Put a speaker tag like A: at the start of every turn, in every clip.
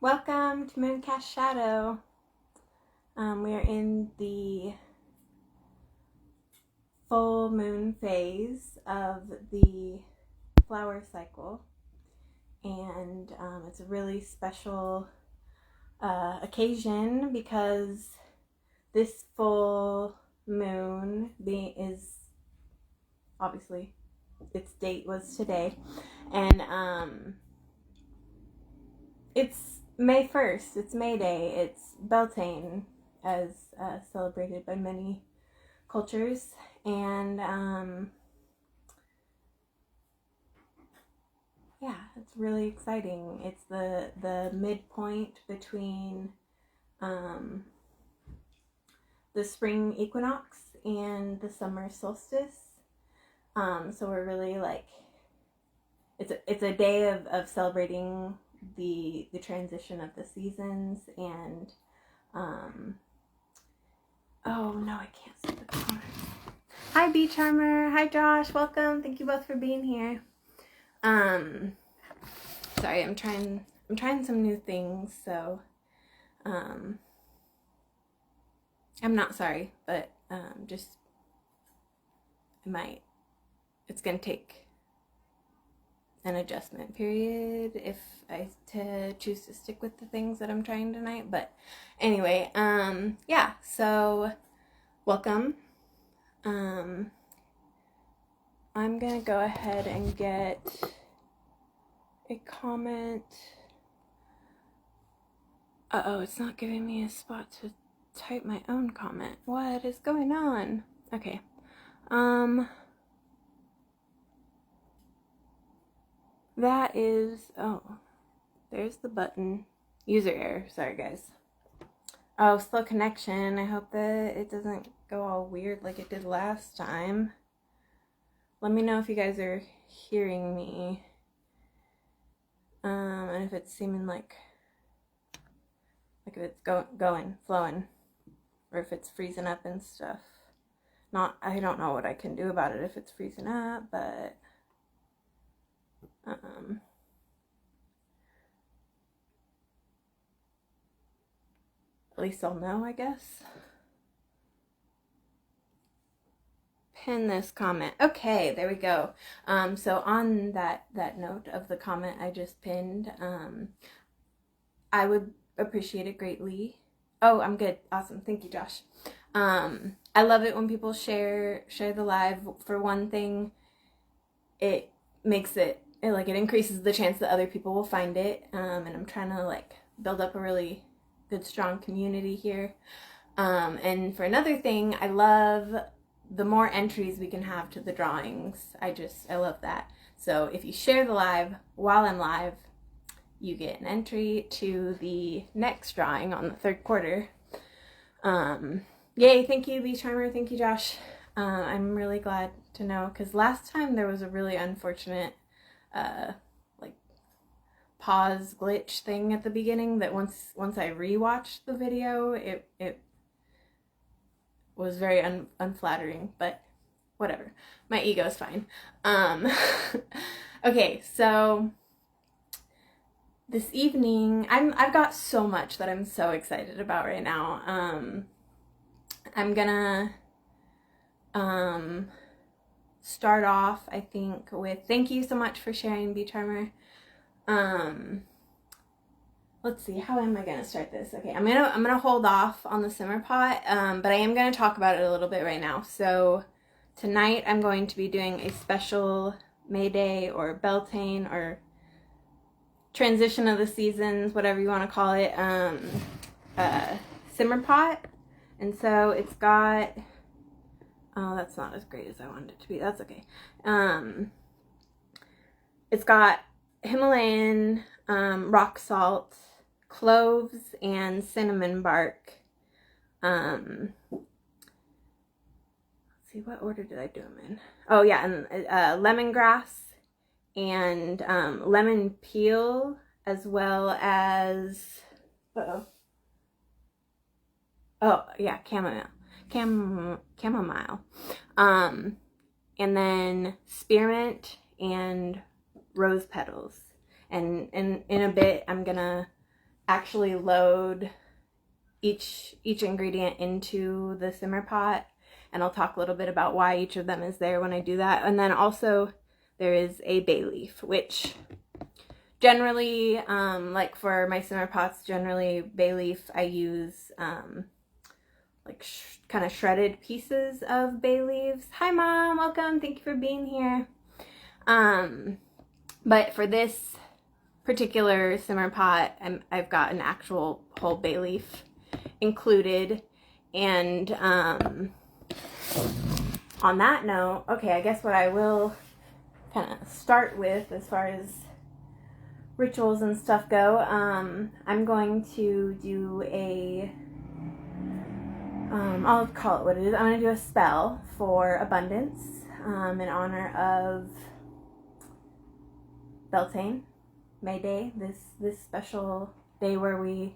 A: Welcome to Mooncast Shadow. We are in the full moon phase of the flower cycle, and it's a really special occasion because this full moon is obviously its date was today, and it's May 1st, it's May Day, it's Beltane, as celebrated by many cultures, and yeah, it's really exciting. It's the midpoint between the spring equinox and the summer solstice, so we're really it's a day of celebrating the transition of the seasons, and oh no, I can't see the comments. Hi Bee Charmer, hi Josh, welcome. Thank you both for being here. Sorry, I'm trying some new things, so I'm not sorry, but it's gonna take an adjustment period if I choose to stick with the things that I'm trying tonight. But anyway, yeah, so welcome. I'm gonna go ahead and get a comment. Uh-oh, it's not giving me a spot to type my own comment. What is going on? Okay. That is, there's the button. User error, sorry guys. Oh, slow connection. I hope that it doesn't go all weird like it did last time. Let me know if you guys are hearing me. And if it's seeming like if it's flowing, or if it's freezing up and stuff. I don't know what I can do about it if it's freezing up, but at least I'll know, I guess. Pin this comment. Okay, there we go. So on that note of the comment I just pinned, I would appreciate it greatly. Oh, I'm good. Awesome. Thank you, Josh. I love it when people share the live. For one thing, it makes it increases the chance that other people will find it. And I'm trying to build up a really good, strong community here. And for another thing, I love the more entries we can have to the drawings. I love that. So if you share the live while I'm live, you get an entry to the next drawing on the third quarter. Yay, thank you, Bee Charmer, thank you, Josh. I'm really glad to know, because last time there was a really unfortunate pause glitch thing at the beginning that once I rewatched the video, it was very unflattering, but whatever. My ego's fine. Okay, so this evening, I've got so much that I'm so excited about right now. I'm gonna start off, I think, with thank you so much for sharing, Bee Charmer. Let's see, how am I gonna start this? Okay, I'm gonna hold off on the simmer pot, but I am gonna talk about it a little bit right now. So tonight I'm going to be doing a special May Day or Beltane or transition of the seasons, whatever you want to call it, simmer pot. And so it's got, oh, that's not as great as I wanted it to be. That's okay. It's got Himalayan rock salt, cloves, and cinnamon bark. Let's see, what order did I do them in? Oh yeah, and lemongrass and lemon peel, as well as chamomile. And then spearmint and rose petals. And in a bit I'm gonna actually load each ingredient into the simmer pot, and I'll talk a little bit about why each of them is there when I do that. And then also there is a bay leaf, which generally, like for my simmer pots, generally bay leaf, I use like kind of shredded pieces of bay leaves. Hi Mom, welcome, thank you for being here. But for this particular simmer pot, I've got an actual whole bay leaf included. And on that note, okay, I guess what I will kind of start with as far as rituals and stuff go, I'm going to do I'll call it what it is. I'm going to do a spell for abundance in honor of Beltane, May Day, this special day where we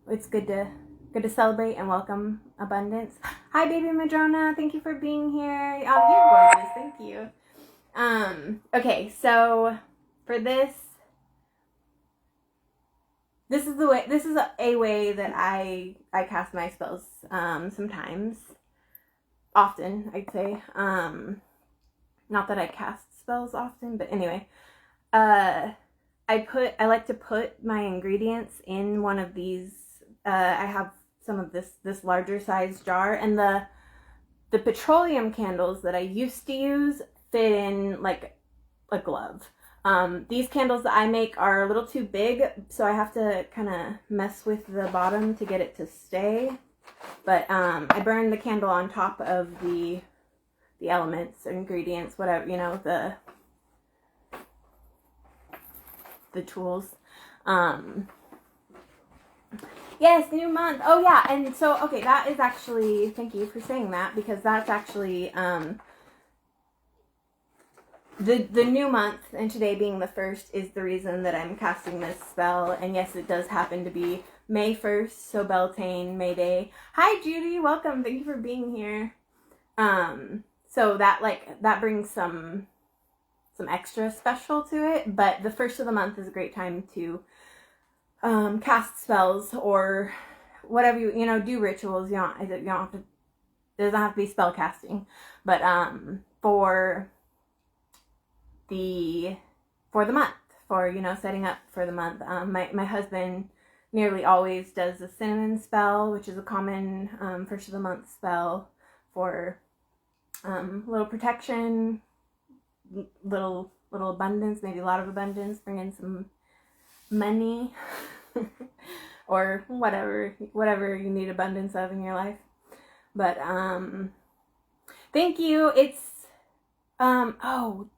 A: it's good to celebrate and welcome abundance. Hi baby Madrona, thank you for being here. Oh, you're gorgeous, thank you. Okay, so for this is a way that I cast my spells sometimes, often I'd say. Not that I cast spells often, but anyway, I like to put my ingredients in one of these. I have some of this larger size jar, and the petroleum candles that I used to use fit in like a glove. These candles that I make are a little too big, so I have to kind of mess with the bottom to get it to stay. But I burn the candle on top of the elements or ingredients, whatever, you know, the tools. Yes, new month. Oh yeah, and so okay, that is actually, thank you for saying that, because that's actually the new month, and today being the 1st is the reason that I'm casting this spell. And yes, it does happen to be May 1st, so Beltane, May Day. Hi Judy, welcome, thank you for being here. So that brings some extra special to it, but the 1st of the month is a great time to cast spells or whatever you know, do rituals. You don't have to, it doesn't have to be spell casting, but for the month, for, you know, setting up for the month. My husband nearly always does a cinnamon spell, which is a common 1st of the month spell for little protection, little abundance, maybe a lot of abundance, bring in some money or whatever you need abundance of in your life. But thank you. It's oh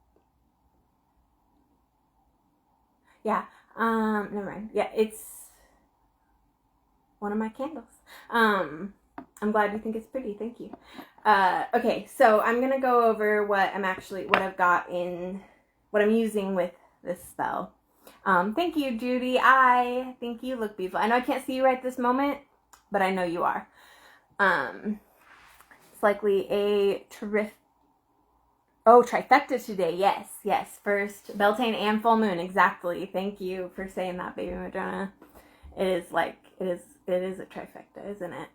A: yeah, never mind. Yeah, it's one of my candles. I'm glad you think it's pretty. Thank you. Okay, so I'm gonna go over what I've got in, what I'm using with this spell. Thank you, Judy. I think you look beautiful. I know I can't see you right this moment, but I know you are. It's likely a trifecta today. Yes. First, Beltane and full moon. Exactly. Thank you for saying that, baby Madonna. It is a trifecta, isn't it?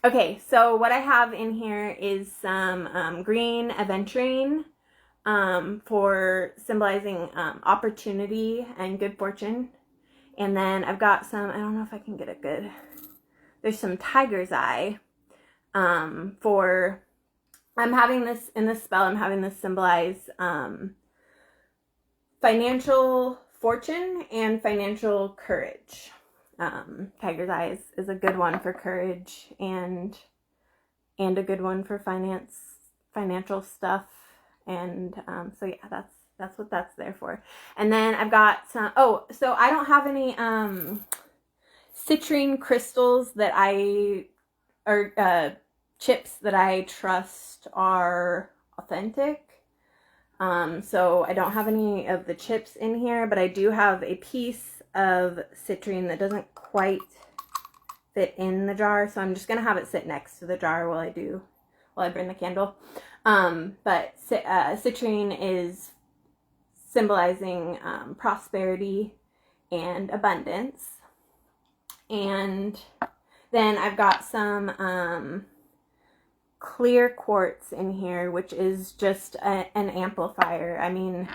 A: Okay, so what I have in here is some green aventurine for symbolizing opportunity and good fortune. And then I've got some, I don't know if I can get it good. There's some tiger's eye for, I'm having this, in this spell, I'm having this symbolize financial fortune and financial courage. Tiger's eyes is a good one for courage and a good one for financial stuff. And so yeah, that's what that's there for. And then I've got some, so I don't have any citrine crystals that chips that I trust are authentic. So I don't have any of the chips in here, but I do have a piece of citrine that doesn't quite fit in the jar, so I'm just gonna have it sit next to the jar while I burn the candle. But citrine is symbolizing prosperity and abundance. And then I've got some clear quartz in here, which is just an amplifier. I mean,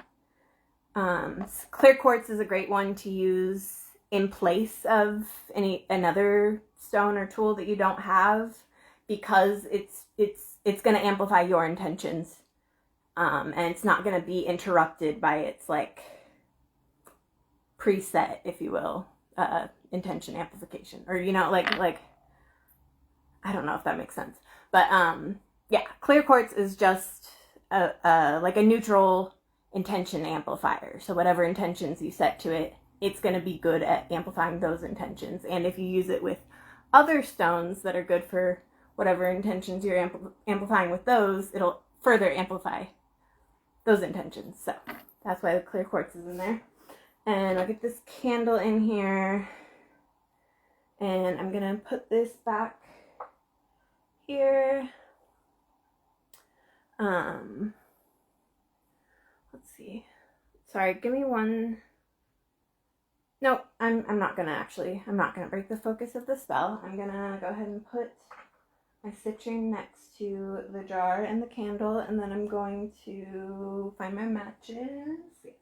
A: clear quartz is a great one to use in place of another stone or tool that you don't have, because it's going to amplify your intentions, and it's not going to be interrupted by its like preset, if you will, intention amplification, or like I don't know if that makes sense, but yeah, clear quartz is just like a neutral intention amplifier. So whatever intentions you set to it, it's going to be good at amplifying those intentions. And if you use it with other stones that are good for whatever intentions you're amplifying with those, it'll further amplify those intentions. So that's why the clear quartz is in there. And I'll get this candle in here, and I'm gonna put this back here. Let's see. Sorry, give me one. No, I'm not gonna break the focus of the spell. I'm gonna go ahead and put my citrine next to the jar and the candle, and then I'm going to find my matches. Yes.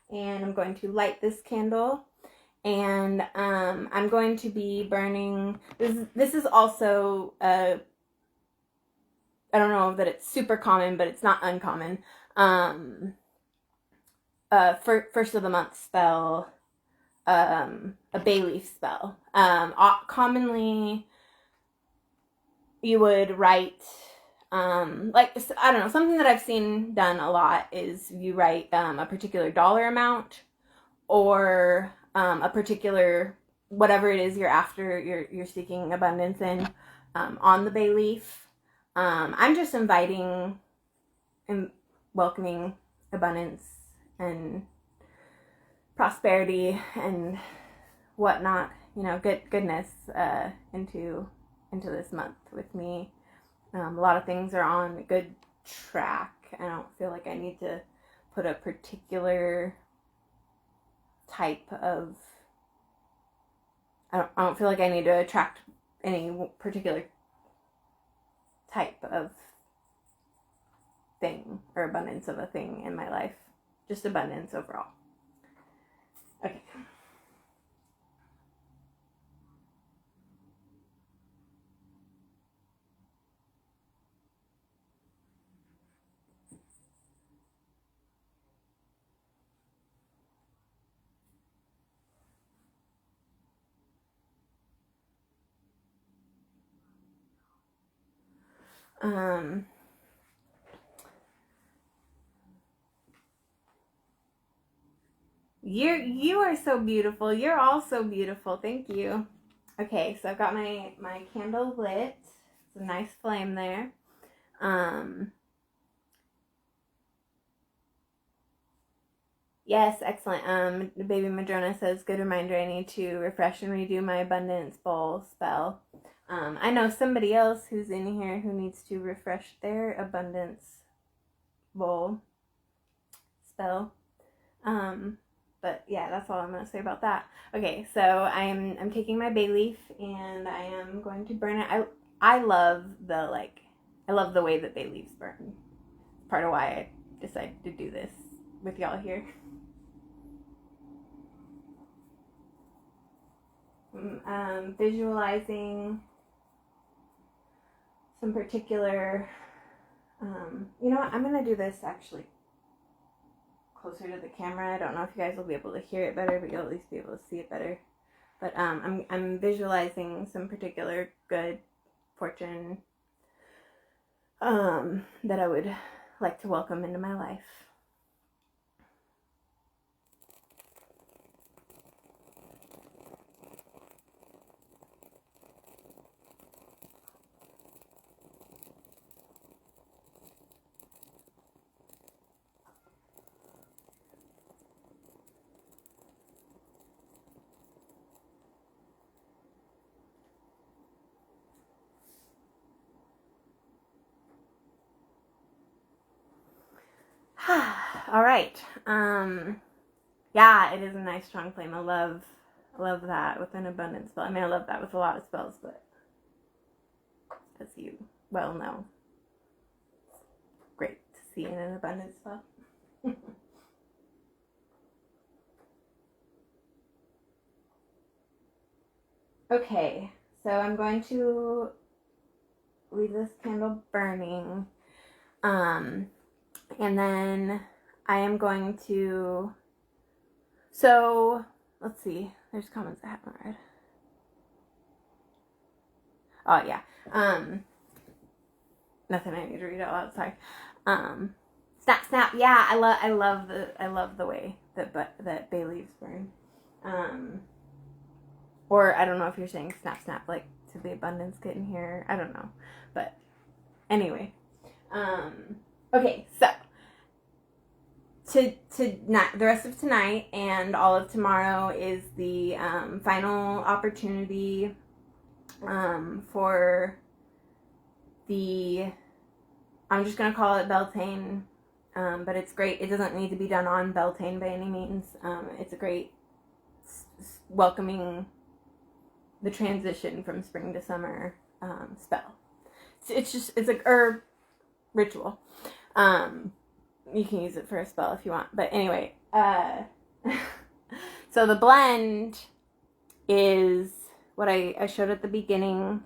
A: And I'm going to light this candle, and I'm going to be burning this is also I don't know that it's super common, but it's not uncommon. First of the month spell, a bay leaf spell. Commonly you would write, like, I don't know, something that I've seen done a lot is you write a particular dollar amount, or a particular, whatever it is you're after, you're seeking abundance in, on the bay leaf. I'm just inviting and welcoming abundance and prosperity and whatnot, goodness into this month with me. A lot of things are on a good track. I don't feel like I need to put a particular type of, I don't feel like I need to attract any particular type of thing or abundance of a thing in my life. Just abundance overall. Okay. You are so beautiful. You're all so beautiful. Thank you. Okay, so I've got my candle lit. It's a nice flame there. Yes, excellent. Baby Madrona says, good reminder, I need to refresh and redo my abundance bowl spell. I know somebody else who's in here who needs to refresh their abundance bowl spell. But yeah, that's all I'm gonna say about that. Okay, so I'm taking my bay leaf and I am going to burn it. I love the way that bay leaves burn. Part of why I decided to do this with y'all here. Visualizing some particular, you know what, I'm gonna do this actually closer to the camera. I don't know if you guys will be able to hear it better, but you'll at least be able to see it better. But I'm visualizing some particular good fortune that I would like to welcome into my life. All right. Yeah, it is a nice strong flame. I love that with an abundance spell. I mean, I love that with a lot of spells, but as you well know, it's great to see in an abundance spell. Okay, so I'm going to leave this candle burning. And then I am going to, so let's see, there's comments I haven't read. Oh yeah, nothing I need to read out loud, sorry. Snap, snap, yeah, I love the way that bay leaves burn. Or I don't know if you're saying snap, snap, like to the abundance get in here, I don't know, but anyway. Okay, so the rest of tonight and all of tomorrow is the final opportunity for the, I'm just going to call it Beltane, but it's great. It doesn't need to be done on Beltane by any means. It's a great welcoming the transition from spring to summer spell. It's a herb ritual. You can use it for a spell if you want. But anyway, so the blend is what I showed at the beginning.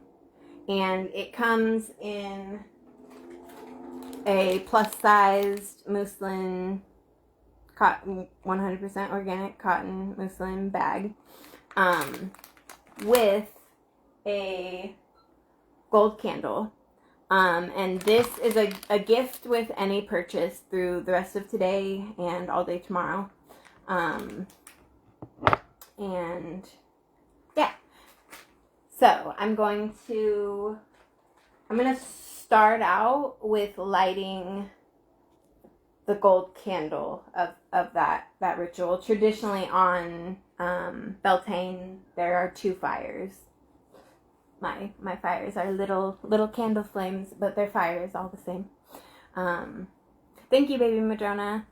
A: And it comes in a plus-sized muslin, cotton, 100% organic cotton muslin bag with a gold candle. And this is a gift with any purchase through the rest of today and all day tomorrow. And yeah. So I'm going to start out with lighting the gold candle of that ritual. Traditionally on Beltane, there are 2 fires. My fires are little candle flames, but their fire is all the same. Thank you, baby Madrona.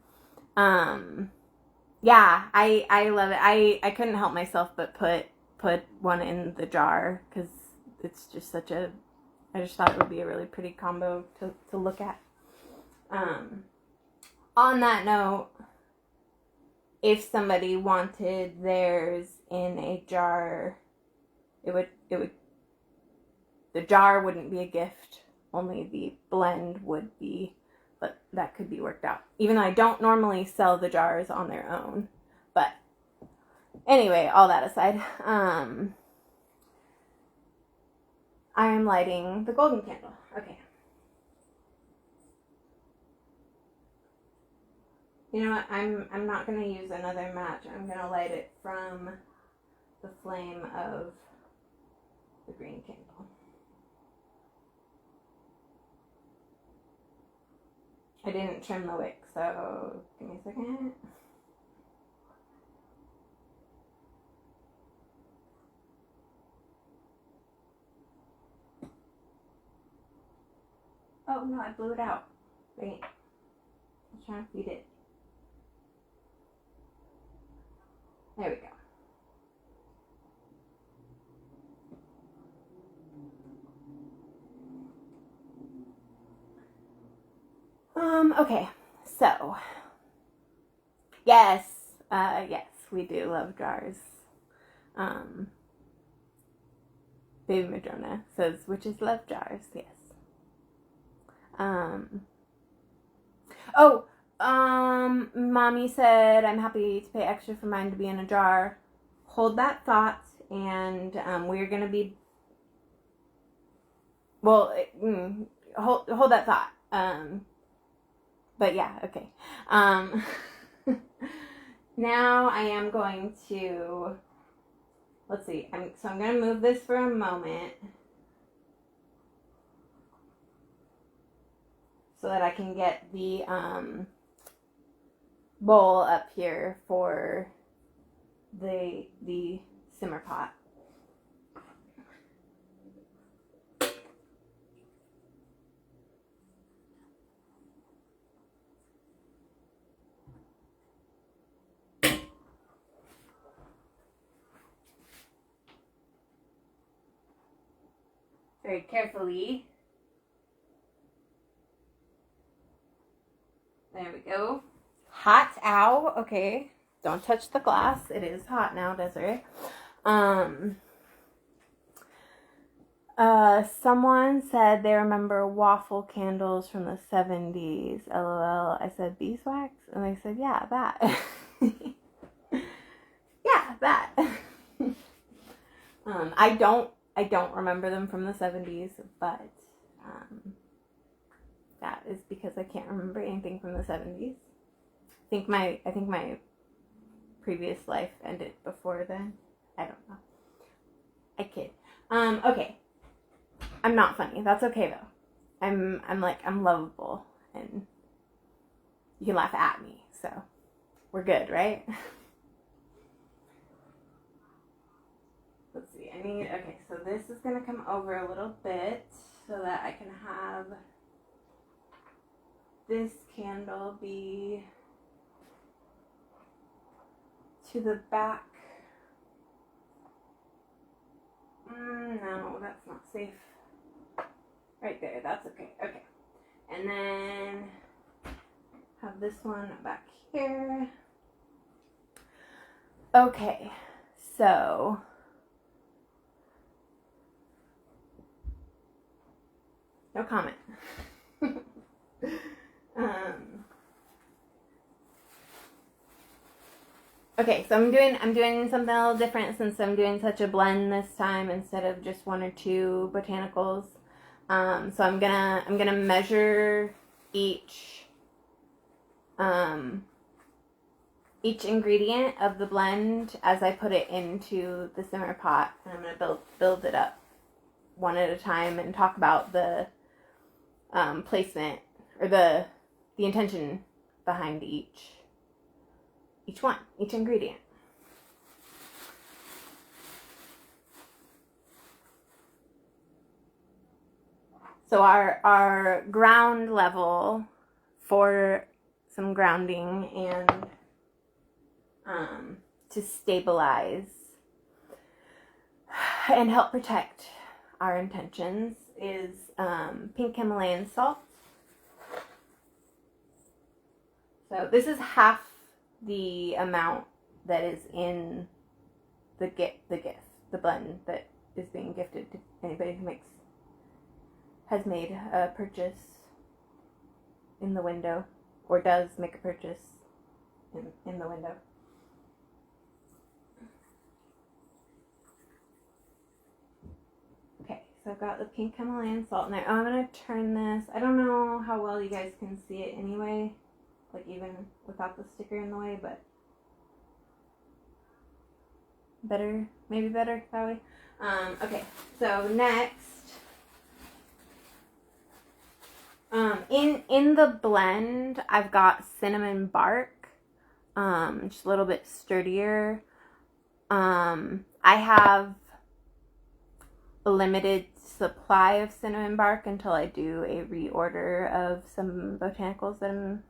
A: Yeah, I love it. I couldn't help myself but put one in the jar because it's just I just thought it would be a really pretty combo to look at. On that note, if somebody wanted theirs in a jar, it would the jar wouldn't be a gift, only the blend would be, but that could be worked out. Even though I don't normally sell the jars on their own. But anyway, all that aside, I am lighting the golden candle. Okay. You know what? I'm not going to use another match. I'm going to light it from the flame of the green candle. I didn't trim the wick, so give me a second. Oh no, I blew it out. Wait. I was trying to feed it. There we go. Okay, so yes, we do love jars. Baby Madrona says witches love jars, yes. Mommy said I'm happy to pay extra for mine to be in a jar. Hold that thought, and we're gonna be. Well, hold that thought. But yeah, okay. Now I am going to. Let's see. I'm gonna move this for a moment, so that I can get the bowl up here for the simmer pot. very carefully. There we go. Hot, ow. Okay. Don't touch the glass. It is hot now, Desiree. Someone said they remember waffle candles from the 70s. LOL. I said beeswax, and they said, yeah, that. Yeah, that. I don't remember them from the 70s, but that is because I can't remember anything from the 70s. I think my previous life ended before then. I don't know. I kid. Okay. I'm not funny. That's okay though. I'm lovable, and you can laugh at me, so we're good, right? Let's see. Okay, so this is gonna come over a little bit so that I can have this candle be to the back. No, that's not safe. Right there, that's okay. Okay. And then have this one back here. Okay, so no comment. Okay, so I'm doing something a little different since I'm doing such a blend this time instead of just one or two botanicals. So I'm gonna measure each ingredient of the blend as I put it into the simmer pot, and I'm gonna build it up one at a time and talk about the placement or the intention behind each ingredient. So our ground level for some grounding and to stabilize and help protect our intentions is pink Himalayan salt. So this is half the amount that is in the blend that is being gifted to anybody who has made a purchase in the window, or does make a purchase in the window. Okay, so I've got the pink Himalayan salt in there. Oh, I'm going to turn this. I don't know how well you guys can see it anyway, like even without the sticker in the way, but maybe better that way. Okay, so next, in the blend, I've got cinnamon bark, just a little bit sturdier. I have a limited supply of cinnamon bark until I do a reorder of some botanicals that I'm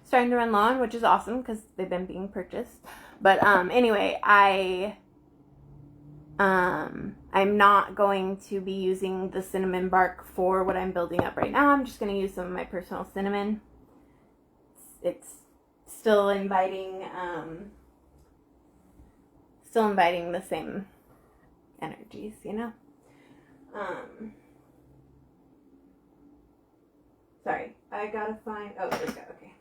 A: starting to run low on, which is awesome because they've been being purchased. But anyway, I'm not going to be using the cinnamon bark for what I'm building up right now. I'm just going to use some of my personal cinnamon. It's still inviting the same energies, you know? Sorry, I gotta find, oh, there we go, okay.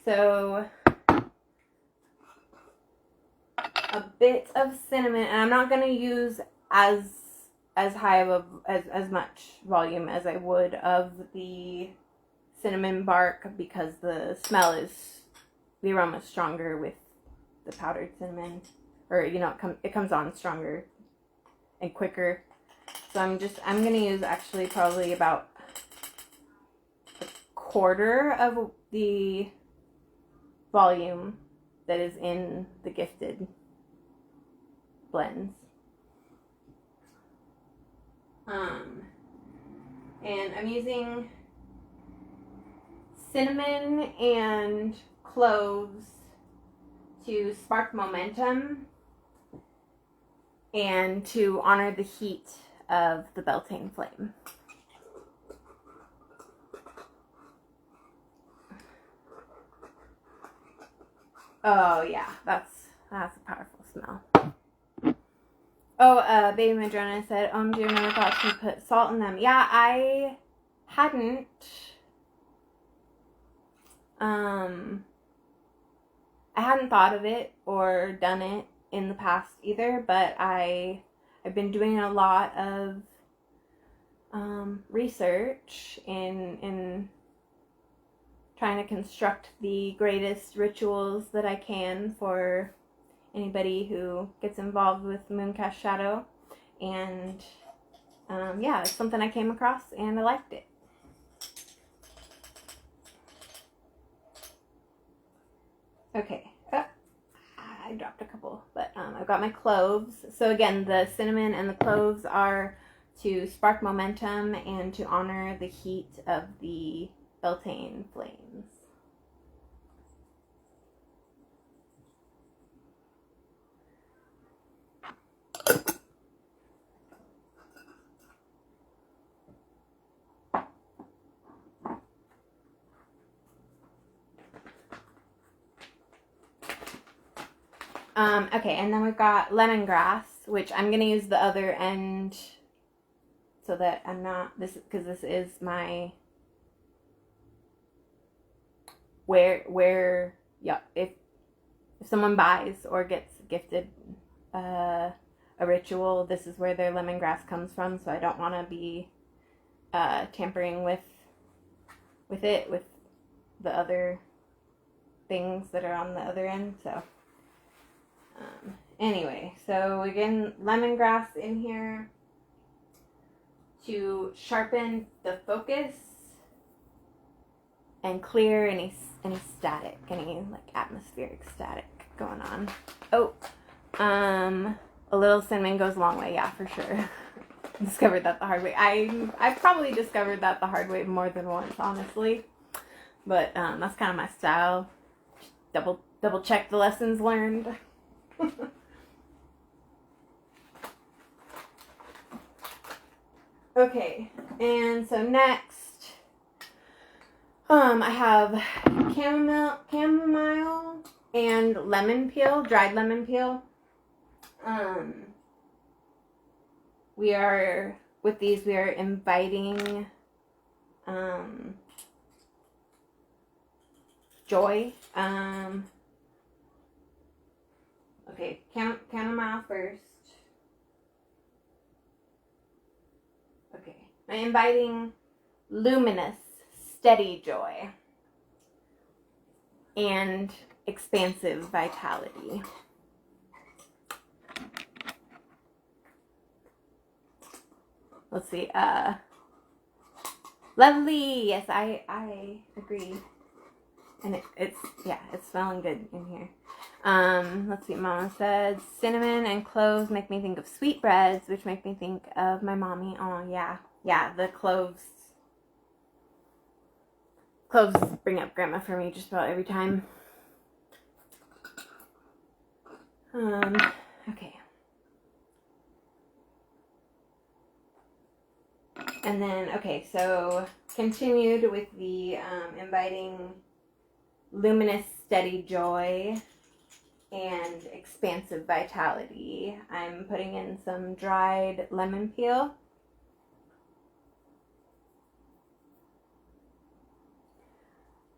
A: So, a bit of cinnamon, and I'm not gonna use as high of as much volume as I would of the cinnamon bark because the aroma is stronger with the powdered cinnamon, or it comes on stronger and quicker. So I'm gonna use actually probably about a quarter of the volume that is in the gifted blends. And I'm using cinnamon and cloves to spark momentum and to honor the heat of the Beltane flame. Oh yeah, that's a powerful smell. Oh, Baby Madrona said, dear, never thought to put salt in them. Yeah, I hadn't. I hadn't thought of it or done it in the past either, but I've been doing a lot of research in trying to construct the greatest rituals that I can for anybody who gets involved with Mooncast Shadow. And yeah, it's something I came across and I liked it. Okay, I dropped a couple, but I've got my cloves. So again, the cinnamon and the cloves are to spark momentum and to honor the heat of the Beltane flames. Okay, and then we've got lemongrass, which I'm going to use the other end so that I'm not, because this is my, yeah, if someone buys or gets gifted a ritual, this is where their lemongrass comes from, so I don't want to be tampering with the other things that are on the other end, so. Anyway, so again, lemongrass in here to sharpen the focus and clear any static, any like atmospheric static going on. Oh, a little cinnamon goes a long way, yeah, for sure. Discovered that the hard way. I've probably discovered that the hard way more than once, honestly. But that's kind of my style. Double check the lessons learned. Okay, and so next, I have chamomile and lemon peel, dried lemon peel. We are inviting joy. Okay, chamomile first. Okay, I'm inviting luminous, steady joy and expansive vitality. Let's see, lovely, yes, I agree. And it's smelling good in here. Let's see, Mama said, cinnamon and cloves make me think of sweetbreads, which make me think of my mommy. Oh, yeah. Yeah, the cloves bring up grandma for me just about every time. Okay. And then, okay, so continued with the inviting luminous, steady joy and expansive vitality. I'm putting in some dried lemon peel.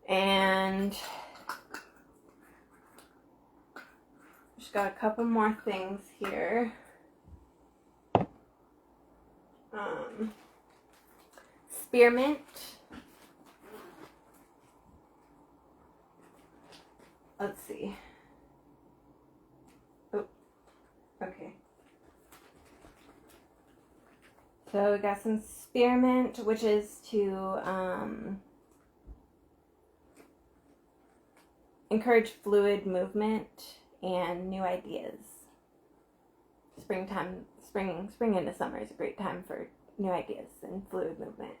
A: And just got a couple more things here. Spearmint. Let's see. Oh, okay. So we got some spearmint, which is to encourage fluid movement and new ideas. Spring into summer is a great time for new ideas and fluid movement.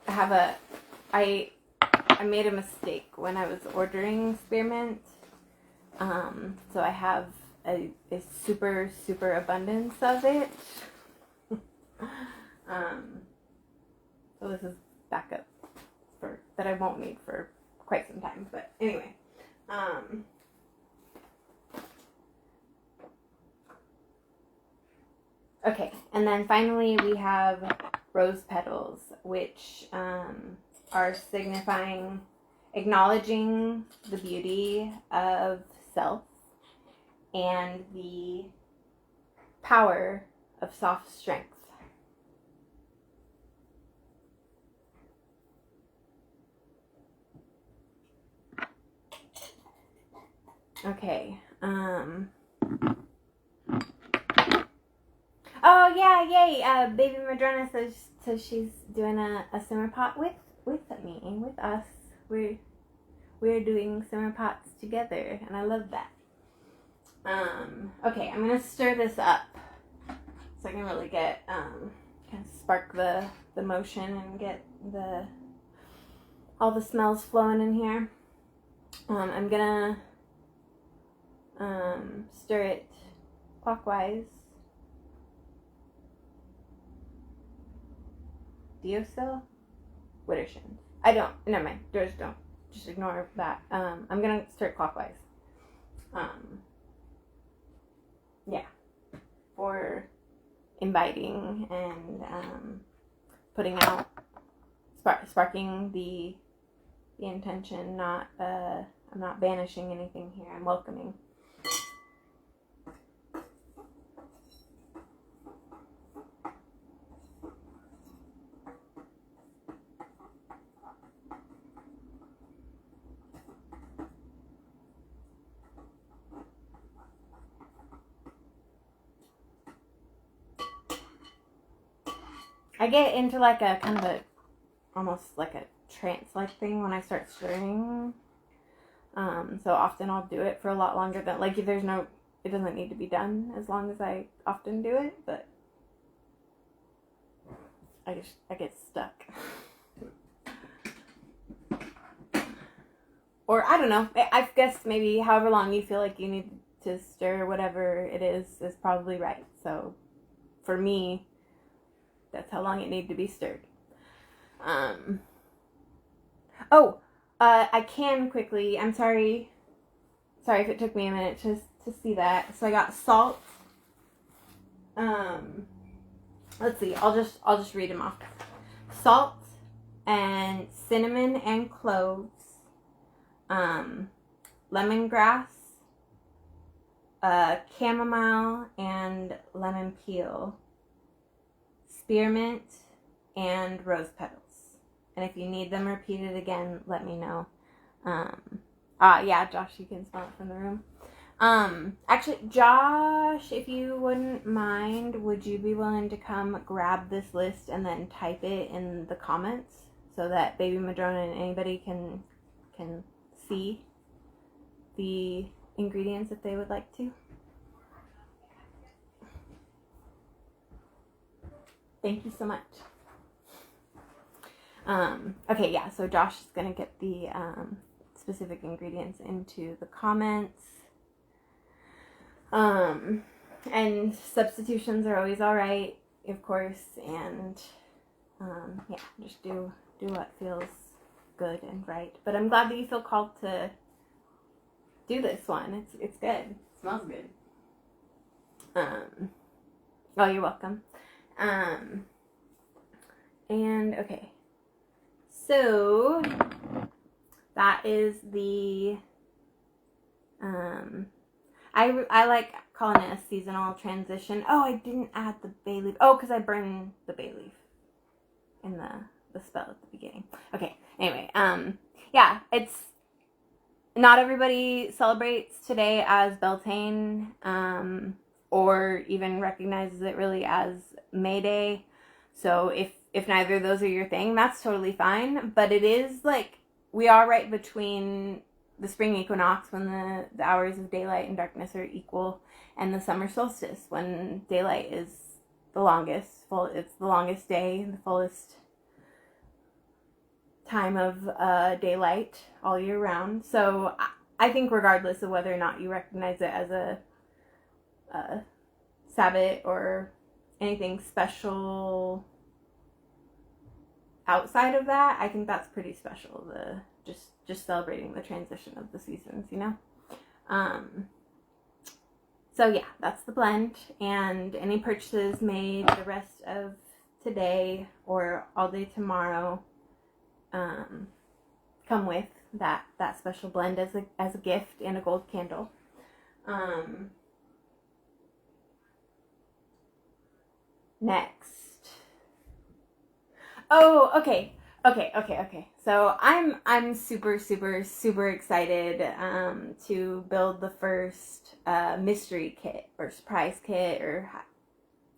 A: I have a I made a mistake when I was ordering spearmint. So I have a super abundance of it. So this is backup for that I won't need for quite some time. But anyway, okay, and then finally we have rose petals, which are signifying, acknowledging the beauty of self and the power of soft strength. Okay. Oh yeah, yay! Baby Madrona says she's doing a simmer pot with me, with us. We're doing simmer pots together, and I love that. Okay, I'm gonna stir this up so I can really get kind of spark the motion and get all the smells flowing in here. I'm gonna stir it clockwise. Diosil? Widdershins. I don't. Never mind. Don't. Just ignore that. I'm gonna stir it clockwise. Yeah. For inviting and putting out, sparking the intention. Not. I'm not banishing anything here. I'm welcoming. I get into like a kind of a, almost like a trance-like thing when I start stirring. So often I'll do it for a lot longer than, like, it doesn't need to be done as long as I often do it, but I get stuck. Or I don't know, I guess maybe however long you feel like you need to stir whatever it is probably right. So for me, that's how long it needs to be stirred. I can quickly, I'm sorry if it took me a minute to see that. So I got salt. Let's see, I'll just read them off. Salt and cinnamon and cloves, lemongrass, chamomile and lemon peel, spearmint, and rose petals. And if you need them repeated again, let me know. Yeah, Josh, you can smell it from the room. Actually, Josh, if you wouldn't mind, would you be willing to come grab this list and then type it in the comments so that Baby Madrona and anybody can see the ingredients if they would like to? Thank you so much. Okay, yeah, so Josh is going to get the specific ingredients into the comments. And substitutions are always alright, of course, and yeah, just do what feels good and right. But I'm glad that you feel called to do this one. It's good. It smells good. Oh, you're welcome. And okay. So that is the I like calling it a seasonal transition. Oh, I didn't add the bay leaf. Oh, because I burned the bay leaf in the spell at the beginning. Okay. Anyway, yeah, it's not everybody celebrates today as Beltane, or even recognizes it really as May Day. So if neither of those are your thing, that's totally fine. But it is like, we are right between the spring equinox, when the hours of daylight and darkness are equal, and the summer solstice, when daylight is the longest. It's the longest day, the fullest time of daylight all year round. So I think regardless of whether or not you recognize it as a Sabbath or anything special outside of that, I think that's pretty special. The just celebrating the transition of the seasons, you know. So yeah, that's the blend, and any purchases made the rest of today or all day tomorrow come with that special blend as a gift and a gold candle. Next. Oh, okay. So I'm super excited to build the first mystery kit or surprise kit, or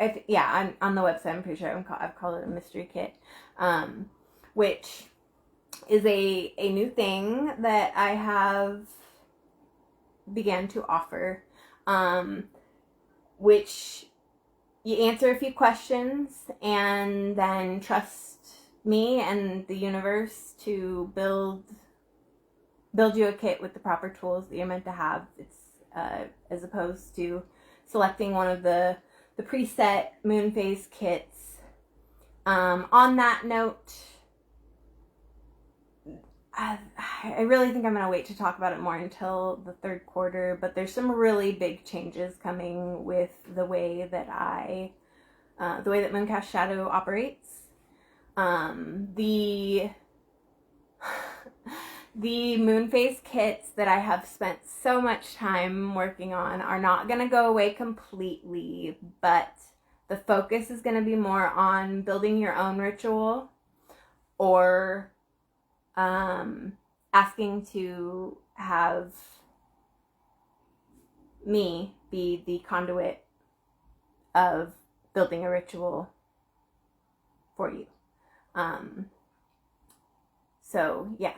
A: on the website I'm pretty sure I've called it a mystery kit, which is a new thing that I have began to offer, which you answer a few questions and then trust me and the universe to build you a kit with the proper tools that you're meant to have. It's as opposed to selecting one of the preset moon phase kits. On that note, I really think I'm going to wait to talk about it more until the third quarter, but there's some really big changes coming with the way that Mooncast Shadow operates. The moon phase kits that I have spent so much time working on are not going to go away completely, but the focus is going to be more on building your own ritual, or asking to have me be the conduit of building a ritual for you. So yeah,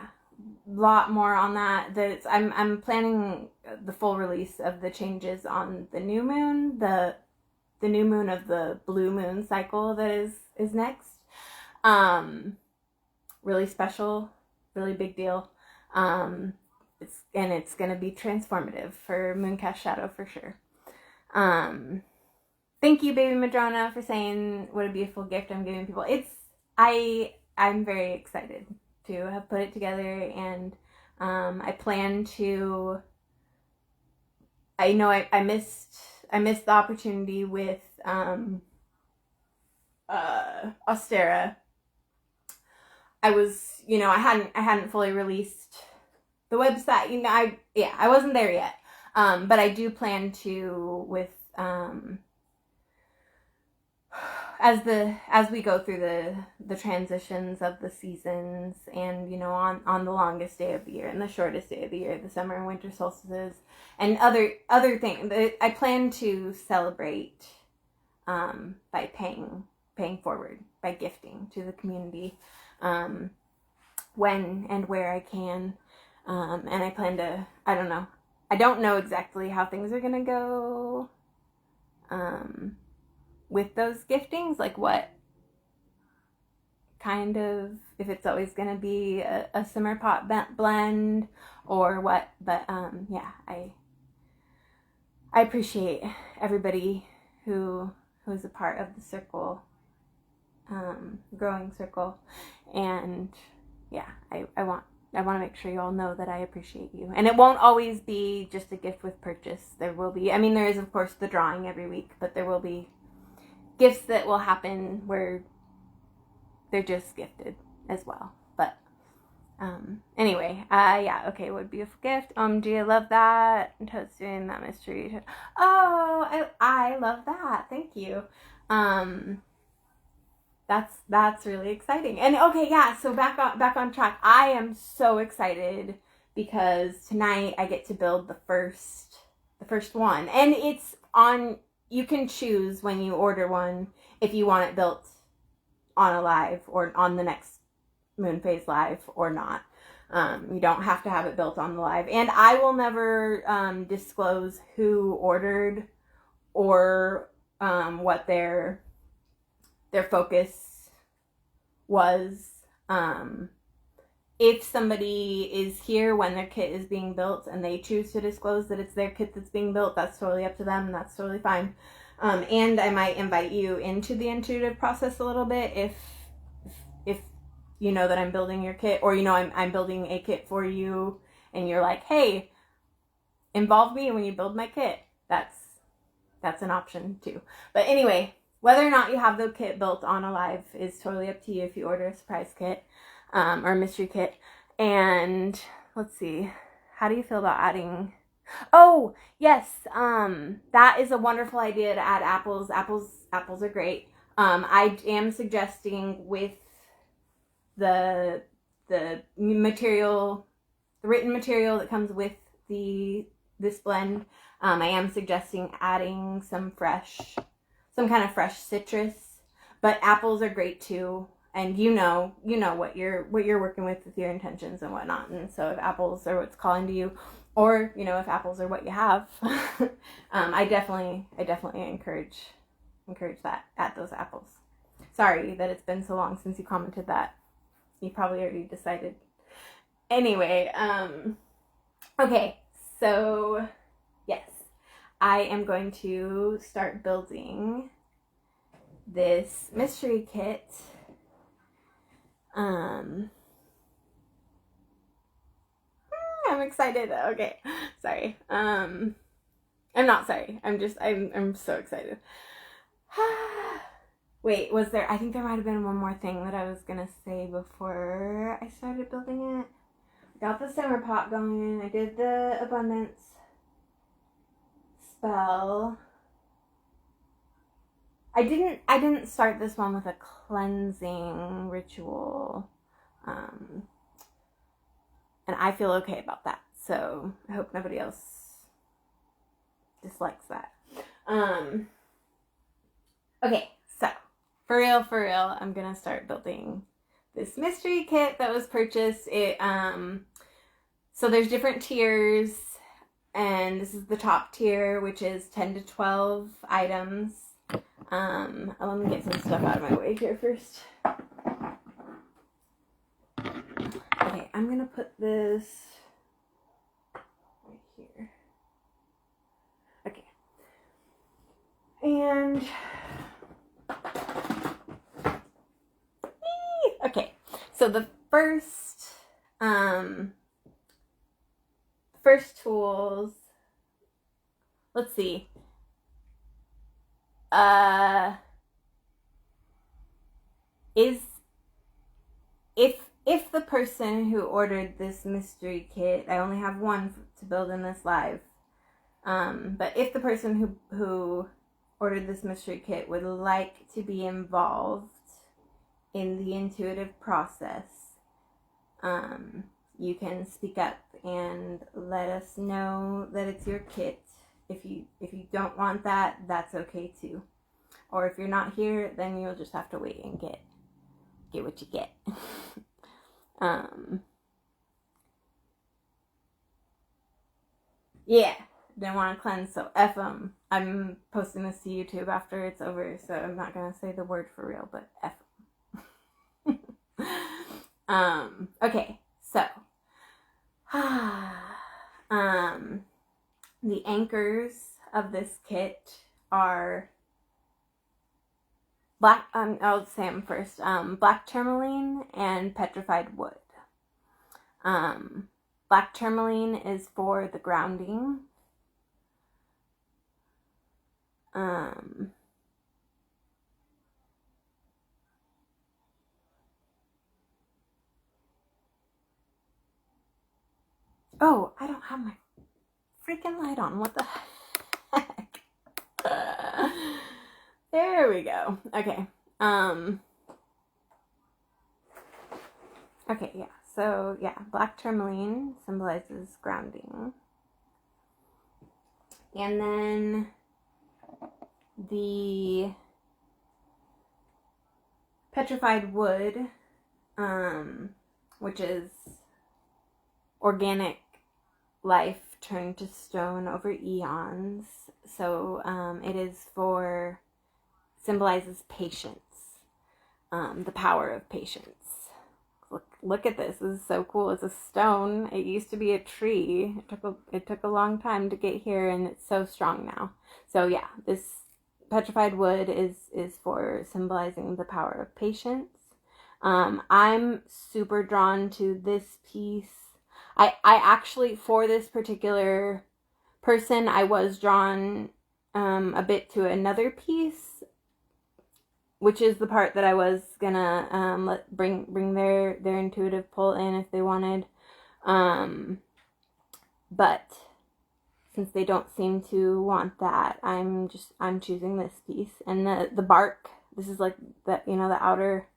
A: a lot more on that. I'm planning the full release of the changes on the new moon, the new moon of the blue moon cycle that is next. Really special, really big deal. It's gonna be transformative for Mooncast Shadow for sure. Thank you, Baby Madrona, for saying what a beautiful gift I'm giving people. I'm very excited to have put it together, and I plan to. I know I missed the opportunity with Austera. I hadn't fully released the website. I wasn't there yet. But I do plan to, with as we go through the transitions of the seasons, and on the longest day of the year and the shortest day of the year, the summer and winter solstices, and other things, I plan to celebrate by paying forward, by gifting to the community when and where I can, and I plan to. I don't know exactly how things are gonna go with those giftings, like what kind of, if it's always going to be a simmer pot blend or what, but I appreciate everybody who's a part of the circle, growing circle, and I want to make sure you all know that I appreciate you. And it won't always be just a gift with purchase. There will be, there is of course the drawing every week, but there will be gifts that will happen where they're just gifted as well. But anyway, what a beautiful gift. Do you love that? Toad's doing that mystery. Oh, I love that. Thank you. That's really exciting. And okay, yeah, so back on track. I am so excited because tonight I get to build the first one. And it's on, you can choose when you order one if you want it built on a live or on the next moon phase live or not. You don't have to have it built on the live. And I will never disclose who ordered or what their focus was. if somebody is here when their kit is being built and they choose to disclose that it's their kit that's being built, that's totally up to them. That's totally fine. And I might invite you into the intuitive process a little bit if you know that I'm building your kit, or you know I'm building a kit for you, and you're like, hey, involve me when you build my kit. That's an option too. But anyway, whether or not you have the kit built on Alive is totally up to you if you order a surprise kit or a mystery kit. And let's see, how do you feel about adding... Oh, yes, that is a wonderful idea to add apples. Apples are great. I am suggesting with the material, the written material that comes with this blend, I am suggesting adding some kind of fresh citrus, but apples are great too. And you know what you're working with your intentions and whatnot. And so if apples are what's calling to you, or if apples are what you have, I definitely encourage that. Add those apples. Sorry that it's been so long since you commented that. You probably already decided. Anyway, okay, so yes, I am going to start building this mystery kit. I'm excited. Okay, sorry. I'm not sorry. I'm so excited. Wait, I think there might have been one more thing that I was gonna say before I started building it. Got the simmer pot going. I did the abundance spell. I didn't start this one with a cleansing ritual. And I feel okay about that. So I hope nobody else dislikes that. Okay, so for real, I'm gonna start building this mystery kit that was purchased. So there's different tiers, and this is the top tier, which is 10 to 12 items. Let me get some stuff out of my way here first. Okay, I'm gonna put this right here. Okay. And okay, so the first tools, let's see. If the person who ordered this mystery kit, I only have one to build in this live, but if the person who ordered this mystery kit would like to be involved in the intuitive process, you can speak up and let us know that it's your kit. If you don't want that, that's okay too. Or if you're not here, then you'll just have to wait and get what you get. Yeah, didn't want to cleanse, so F them. I'm posting this to YouTube after it's over, so I'm not gonna say the word for real, but F them. Okay, so the anchors of this kit are black, I'll say them first, black tourmaline and petrified wood. Black tourmaline is for the grounding. Oh, I don't have my freaking light on. What the heck? There we go. Okay. Okay, yeah. So, yeah, black tourmaline symbolizes grounding. And then the petrified wood, which is organic life turned to stone over eons. So it is symbolizes patience, the power of patience. Look at this. This is so cool. It's a stone. It used to be a tree. It took a long time to get here, and it's so strong now. So yeah, this petrified wood is for symbolizing the power of patience. I'm super drawn to this piece. I actually, for this particular person, I was drawn a bit to another piece, which is the part that I was gonna bring their intuitive pull in if they wanted. But since they don't seem to want that, I'm choosing this piece. And the bark, this is like the the outer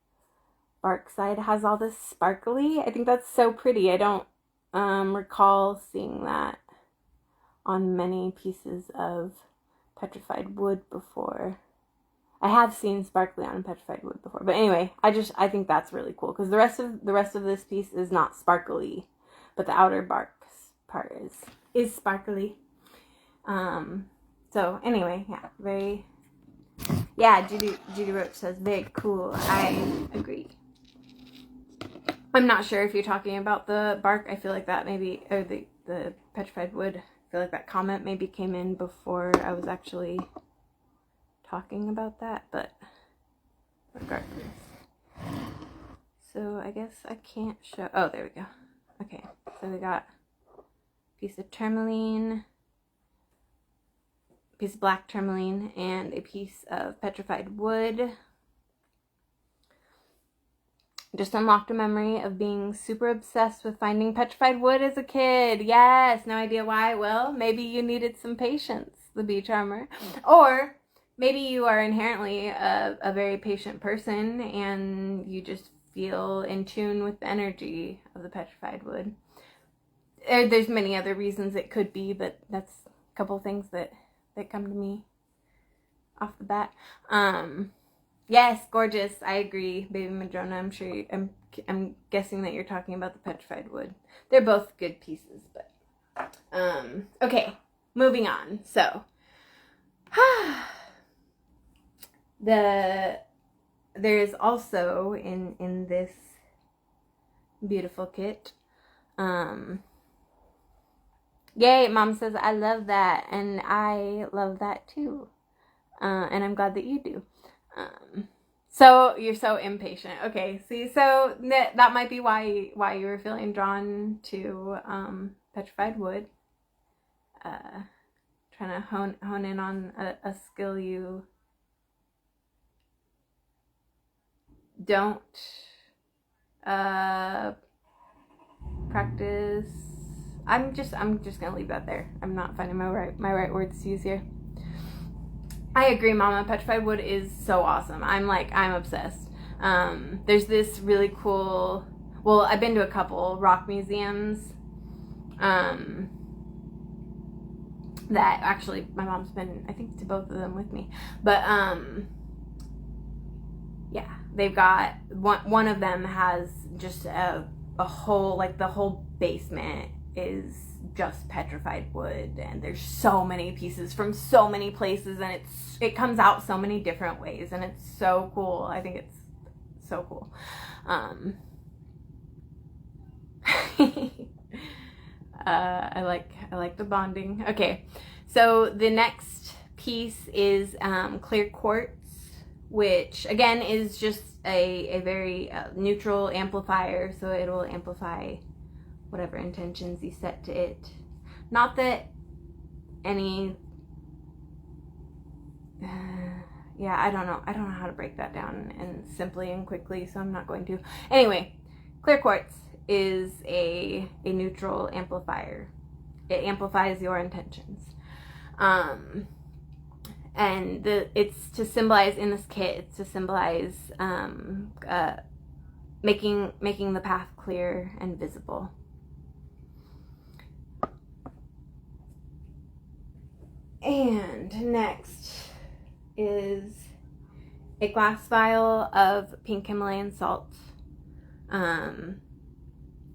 A: bark side has all this sparkly. I think that's so pretty. I don't recall seeing that on many pieces of petrified wood before. I have seen sparkly on petrified wood before, but anyway, I think that's really cool because the rest of this piece is not sparkly, but the outer bark part is sparkly. So anyway, Judy Roach says very cool. I agree. I'm not sure if you're talking about the bark. I feel like that maybe, or the petrified wood. I feel like that comment maybe came in before I was actually talking about that, but regardless. So I guess I can't show. Oh, there we go. Okay, so we got a piece of tourmaline, a piece of black tourmaline, and a piece of petrified wood. Just unlocked a memory of being super obsessed with finding petrified wood as a kid. Yes, no idea why. Well, maybe you needed some patience, the bee charmer. Or maybe you are inherently a very patient person and you just feel in tune with the energy of the petrified wood. There's many other reasons it could be, but that's a couple things that come to me off the bat. Yes, gorgeous. I agree, Baby Madrona. I'm sure I'm guessing that you're talking about the petrified wood. They're both good pieces, but okay, moving on. So there's also in this beautiful kit, yay, Mom says I love that, and I love that too, and I'm glad that you do. So you're so impatient. Okay, see, so that might be why you were feeling drawn to petrified wood. Trying to hone in on a skill you don't practice. I'm just gonna leave that there. I'm not finding my right words to use here. I agree, Mama. Petrified wood is so awesome. I'm obsessed. There's this really cool, well, I've been to a couple rock museums, that actually my mom's been, I think, to both of them with me. But, yeah, they've got, one of them has just a whole, like the whole basement is just petrified wood, and there's so many pieces from so many places, and it comes out so many different ways, and it's so cool. I think it's so cool. I like the bonding. Okay, so the next piece is clear quartz, which again is just a very neutral amplifier, so it'll amplify whatever intentions you set to it. Not that any yeah, I don't know how to break that down and simply and quickly, so I'm not going to. Anyway, clear quartz is a neutral amplifier. It amplifies your intentions. And it's to symbolize, in this kit, it's to symbolize making the path clear and visible. And next is a glass vial of pink Himalayan salt.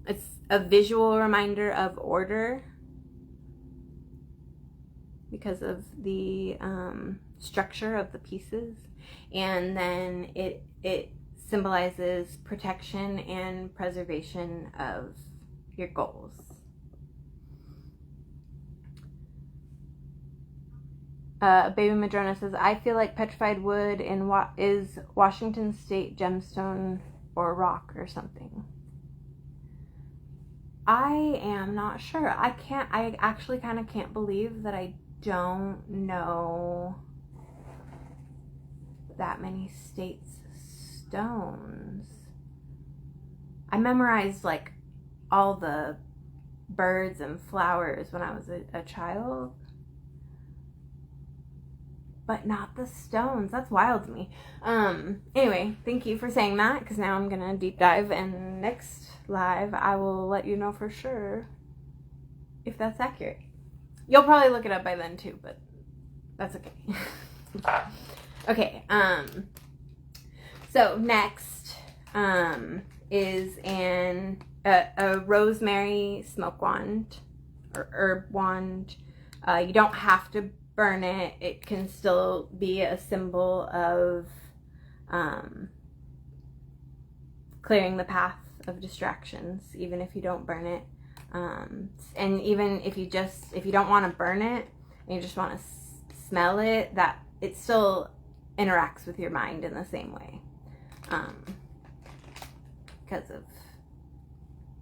A: It's a visual reminder of order because of the structure of the pieces, and then it symbolizes protection and preservation of your goals. Baby Madrona says, I feel like petrified wood is Washington State gemstone or rock or something. I am not sure. I actually kind of can't believe that I don't know that many states' stones. I memorized like all the birds and flowers when I was a child, but not the stones. That's wild to me. Anyway, thank you for saying that, because now I'm gonna deep dive, and next live I will let you know for sure if that's accurate. You'll probably look it up by then too, but that's okay. Okay, so next is a rosemary smoke wand or herb wand. You don't have to burn it. It can still be a symbol of clearing the path of distractions, even if you don't burn it. And even if you don't want to burn it and you just want to smell it, that it still interacts with your mind in the same way, because of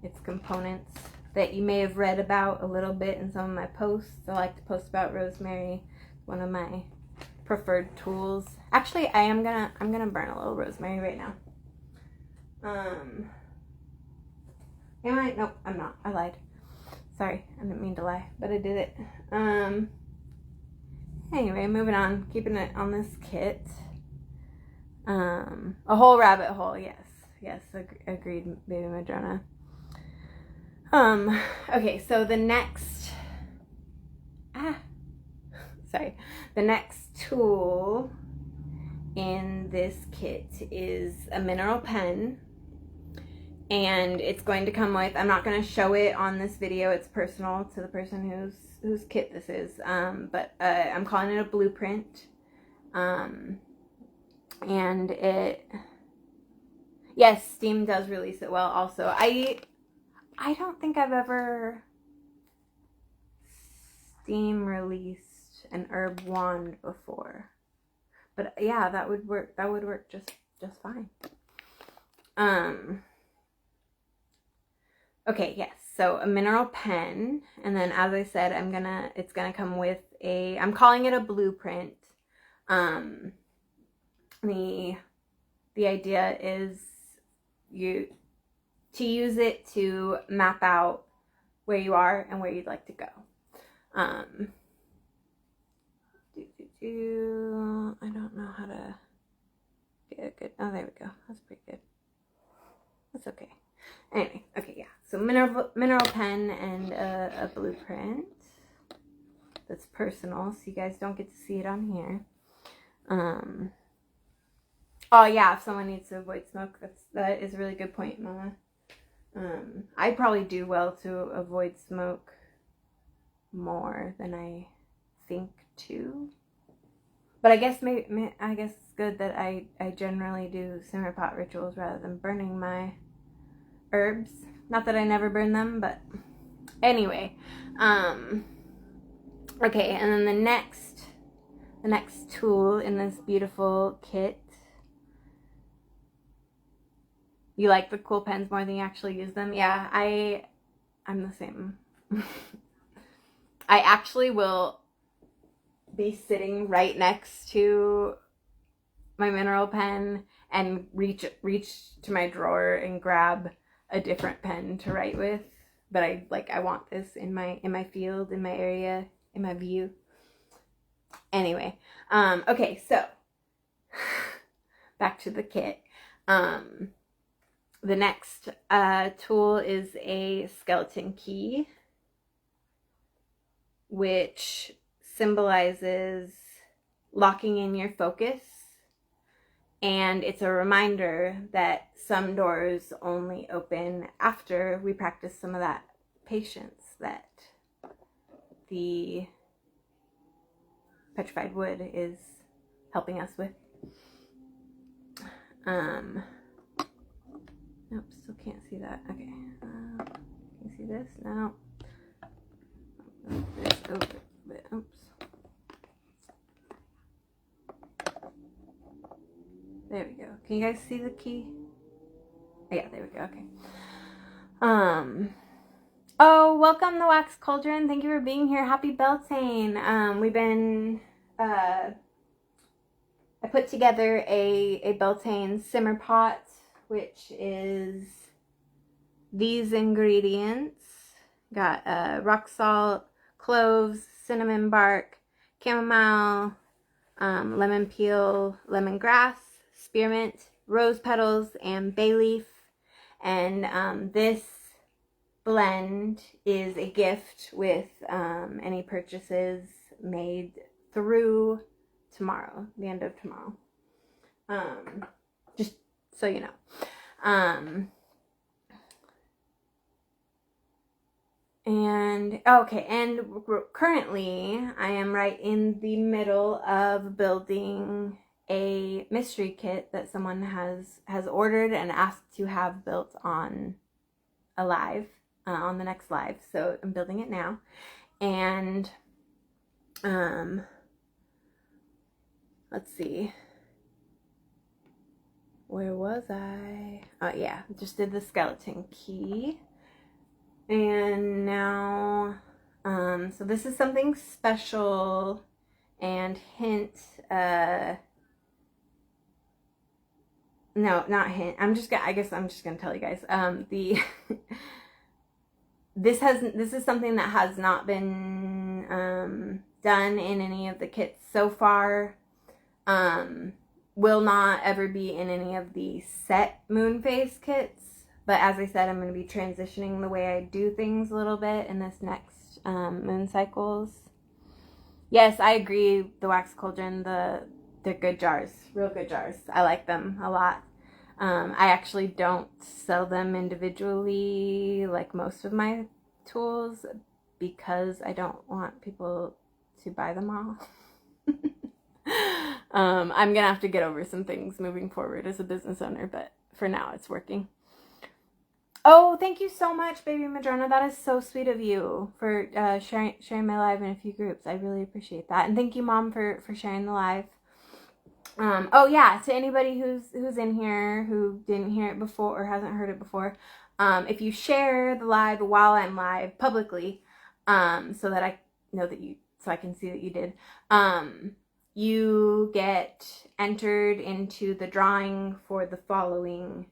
A: its components that you may have read about a little bit in some of my posts. I like to post about rosemary. One of my preferred tools. Actually, I'm gonna burn a little rosemary right now. Am I? Nope, I'm not. I lied. Sorry, I didn't mean to lie, but I did it. Anyway, moving on. Keeping it on this kit. A whole rabbit hole. Yes, agreed, Baby Madrona. Okay, so the next, the next tool in this kit is a mineral pen, and it's going to come with, I'm not going to show it on this video, it's personal to the person whose kit this is, but I'm calling it a blueprint, and yes, Steam does release it well also. I don't think I've ever Steam released an herb wand before, but yeah, that would work just fine. Okay, yes, so a mineral pen, and then as I said, it's gonna come with I'm calling it a blueprint. The idea is to use it to map out where you are and where you'd like to go. I don't know how to get a good, oh, there we go. That's pretty good. That's okay. Anyway, okay, yeah. So mineral pen and a blueprint that's personal, so you guys don't get to see it on here. Oh yeah, if someone needs to avoid smoke, that is a really good point, Mama. I probably do well to avoid smoke more than I think too. But I guess it's good that I generally do simmer pot rituals rather than burning my herbs. Not that I never burn them, but anyway. Okay, and then the next tool in this beautiful kit. You like the cool pens more than you actually use them? Yeah, I'm the same. I actually will be sitting right next to my mineral pen and reach to my drawer and grab a different pen to write with. But I want this in my field, in my area, in my view. Anyway, okay, so back to the kit. The next tool is a skeleton key, which symbolizes locking in your focus, and it's a reminder that some doors only open after we practice some of that patience that the petrified wood is helping us with. Nope, still can't see that. Okay. Can you see this? No. Move this over a bit. Oops. There we go. Can you guys see the key? Yeah, there we go. Okay. Oh, welcome the Wax Cauldron. Thank you for being here. Happy Beltane. We've been I put together a Beltane simmer pot, which is these ingredients. Got rock salt, cloves, cinnamon bark, chamomile, lemon peel, lemongrass, spearmint, rose petals, and bay leaf. And this blend is a gift with any purchases made through tomorrow, the end of tomorrow. Just so you know. And okay, and currently I am right in the middle of building a mystery kit that someone has ordered and asked to have built on a live, on the next live. So I'm building it now. And let's see. Where was I? Oh yeah, just did the skeleton key. And now, so this is something special, and hint, no, not hint. I guess I'm just gonna tell you guys. This is something that has not been done in any of the kits so far. Will not ever be in any of the set moon phase kits. But as I said, I'm going to be transitioning the way I do things a little bit in this next moon cycles. Yes, I agree. The Wax Cauldron, they're good jars, real good jars. I like them a lot. I actually don't sell them individually like most of my tools because I don't want people to buy them all. I'm gonna have to get over some things moving forward as a business owner, but for now it's working. Oh, thank you so much, baby Madrona. That is so sweet of you for sharing my live in a few groups. I really appreciate that. And thank you, Mom, for sharing the live. Oh yeah, to anybody who's in here who didn't hear it before or hasn't heard it before, if you share the live while I'm live publicly, so that I know that so I can see that you did, you get entered into the drawing for the following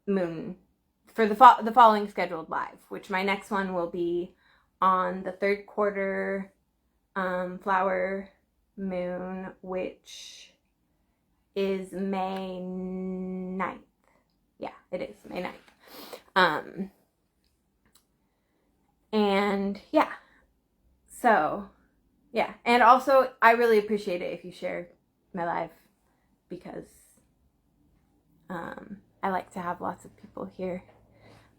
A: moon, for the following scheduled live, which my next one will be on the third quarter flower moon, which is May 9th. Yeah, it is May 9th. And yeah, so yeah, and also I really appreciate it if you share my live, because I like to have lots of people here.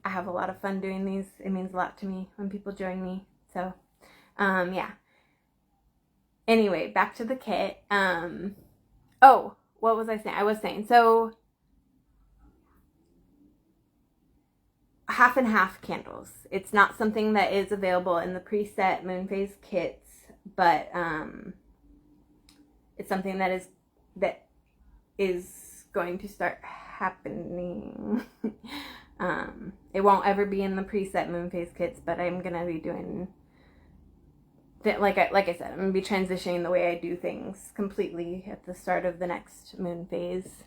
A: I have a lot of fun doing these. It means a lot to me when people join me. So yeah. Anyway, back to the kit. Oh, what was I saying? I was saying, so half and half candles. It's not something that is available in the preset moon phase kits, but it's something that is going to start happening. It won't ever be in the preset moon phase kits, but I'm gonna be doing that. Like I said, I'm gonna be transitioning the way I do things completely at the start of the next moon phase.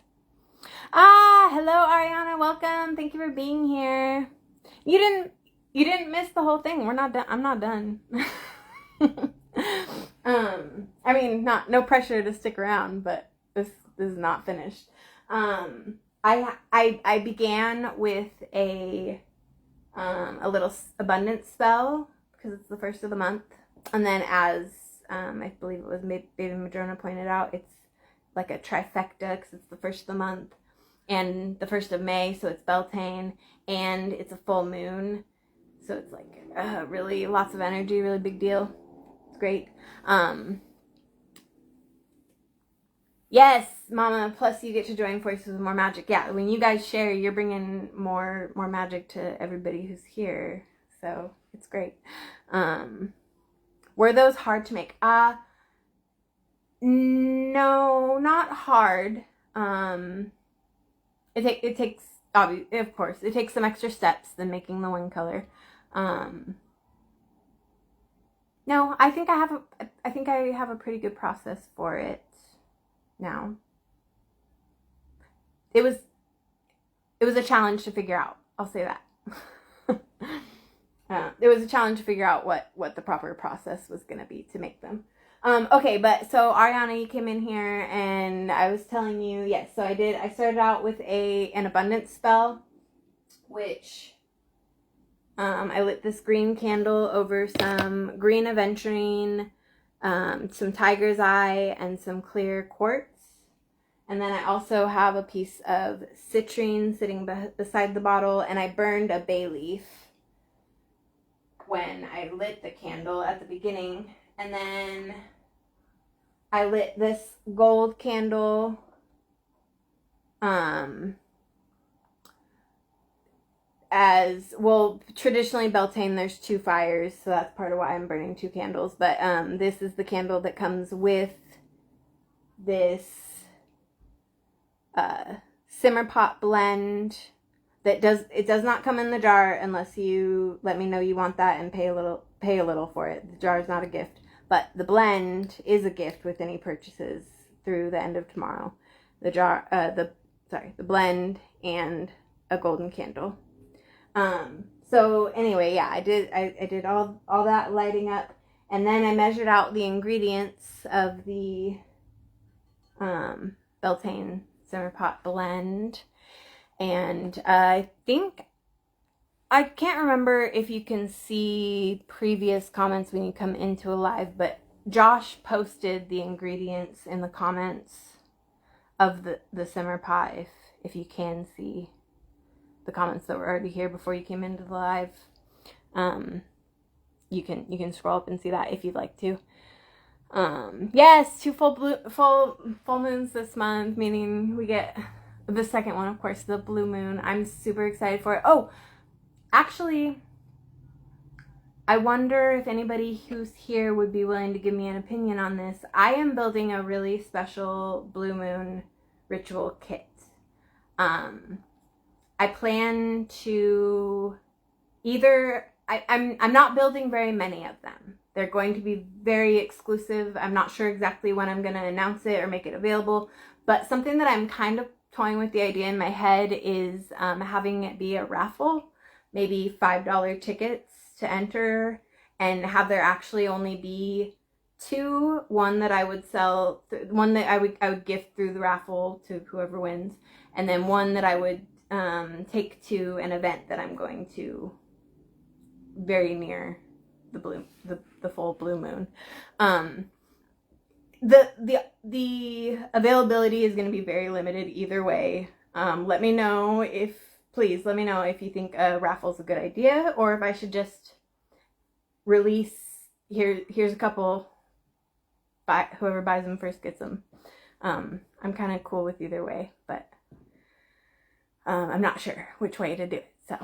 A: Hello Ariana, welcome. Thank you for being here. You didn't miss the whole thing. We're not done. I'm not done. I mean, no pressure to stick around, but this is not finished. I began with a little abundance spell because it's the first of the month, and then as I believe it was Baby Madrona pointed out, it's like a trifecta because it's the first of the month and the 1st of May, so it's Beltane, and it's a full moon, so it's like really lots of energy, really big deal. It's great. Yes, Mama. Plus, you get to join forces with more magic. Yeah, when you guys share, you're bringing more magic to everybody who's here. So it's great. Were those hard to make? No, not hard. It takes, of course, it takes some extra steps than making the one color. No, I think I have a pretty good process for it now. It was a challenge to figure out. I'll say that. It was a challenge to figure out what the proper process was going to be to make them. Okay, but so Ariana, you came in here and I was telling you, yes, so I started out with an abundance spell, which I lit this green candle over some green aventurine, some tiger's eye, and some clear quartz. And then I also have a piece of citrine sitting beside the bottle, and I burned a bay leaf when I lit the candle at the beginning. And then I lit this gold candle. As well, traditionally Beltane, there's 2 fires, so that's part of why I'm burning 2 candles. But this is the candle that comes with this simmer pot blend. It does not come in the jar unless you let me know you want that and pay a little for it. The jar is not a gift, but the blend is a gift with any purchases through the end of tomorrow. The blend and a golden candle. So anyway, yeah, I did all that lighting up, and then I measured out the ingredients of the Beltane Simmer Pot blend, and I can't remember if you can see previous comments when you come into a live, but Josh posted the ingredients in the comments of the Simmer Pot if you can see the comments that were already here before you came into the live. You can scroll up and see that if you'd like to. Yes, 2 full moons this month, meaning we get the second one, of course, the blue moon. I'm super excited for it. Oh, actually, I wonder if anybody who's here would be willing to give me an opinion on this. I am building a really special blue moon ritual kit. I plan to I'm not building very many of them. They're going to be very exclusive. I'm not sure exactly when I'm going to announce it or make it available, but something that I'm kind of toying with the idea in my head is having it be a raffle, maybe $5 tickets to enter, and have there actually only be 2, one that I would sell, one that I would gift through the raffle to whoever wins, and then one that I would take to an event that I'm going to very near the full blue moon. The availability is going to be very limited either way. Please let me know if you think a raffle is a good idea, or if I should just release here's a couple, whoever buys them first gets them. I'm kind of cool with either way, but I'm not sure which way to do it. So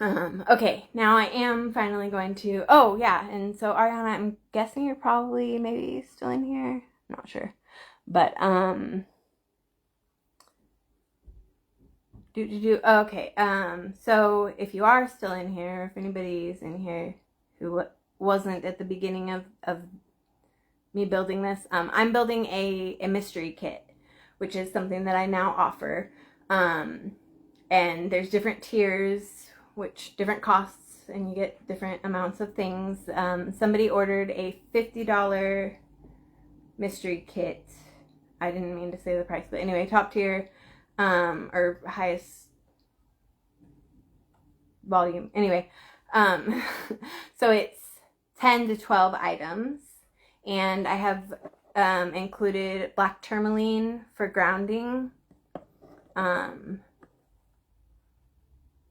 A: okay, now I am finally going to, oh yeah, and so Ariana, I'm guessing you're probably maybe still in here, I'm not sure, but okay, so if you are still in here, if anybody's in here who wasn't at the beginning of me building this, I'm building a mystery kit, which is something that I now offer, and there's different tiers, which different costs, and you get different amounts of things. Somebody ordered a $50 mystery kit. I didn't mean to say the price, but anyway, top tier, or highest volume. Anyway, so it's 10 to 12 items, and I have included black tourmaline for grounding,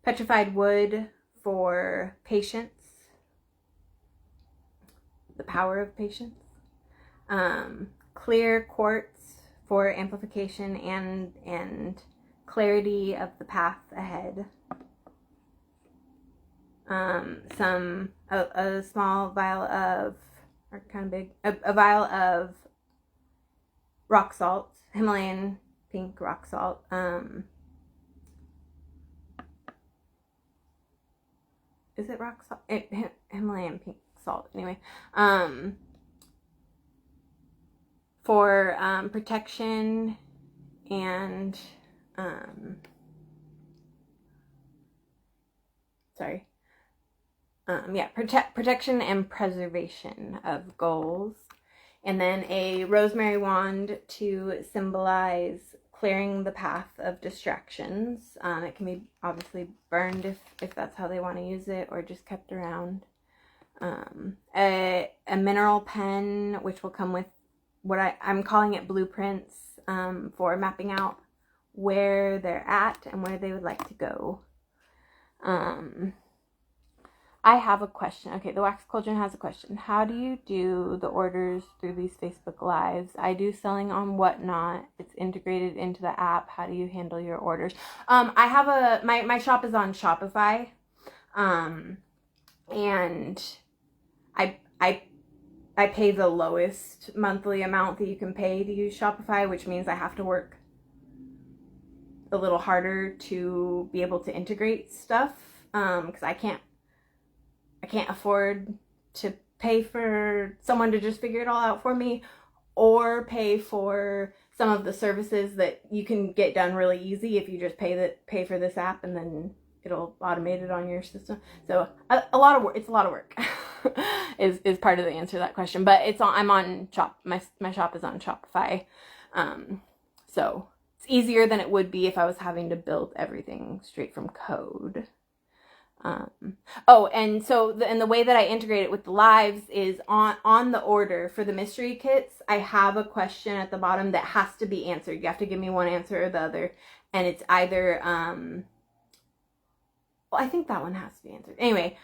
A: petrified wood for patience, the power of patience, clear quartz for amplification and clarity of the path ahead. A small vial of, or kind of big, a vial of rock salt, Himalayan pink rock salt. Is it rock salt? Himalayan pink salt, anyway. For protection and protection and preservation of goals. And then a rosemary wand to symbolize clearing the path of distractions. It can be obviously burned if that's how they want to use it, or just kept around. A mineral pen, which will come with what I'm calling it blueprints, for mapping out where they're at and where they would like to go. I have a question. Okay, the Wax Cauldron has a question. How do you do the orders through these Facebook Lives? I do selling on Whatnot. It's integrated into the app. How do you handle your orders? I have my shop is on Shopify. And I pay the lowest monthly amount that you can pay to use Shopify, which means I have to work a little harder to be able to integrate stuff, because I can't afford to pay for someone to just figure it all out for me, or pay for some of the services that you can get done really easy if you just pay for this app and then it'll automate it on your system. So a lot of work. It's a lot of work. is part of the answer to that question. But I'm on my shop is on Shopify, so it's easier than it would be if I was having to build everything straight from code. And so the way that I integrate it with the lives is on the order for the mystery kits. I have a question at the bottom that has to be answered. You have to give me one answer or the other, and it's either well, I think that one has to be answered anyway.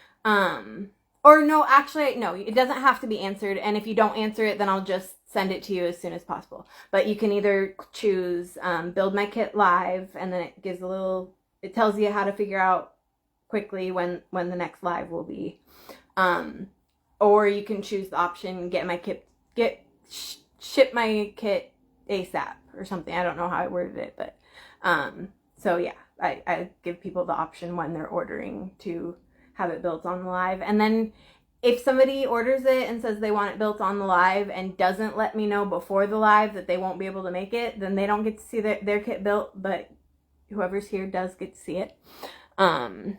A: Or no, actually, no, it doesn't have to be answered. And if you don't answer it, then I'll just send it to you as soon as possible. But you can either choose build my kit live, and then it gives it tells you how to figure out quickly when the next live will be. Or you can choose the option ship my kit ASAP or something. I don't know how I worded it, but so yeah, I give people the option when they're ordering to have it built on the live. And then if somebody orders it and says they want it built on the live and doesn't let me know before the live that they won't be able to make it, then they don't get to see their kit built, but whoever's here does get to see it. And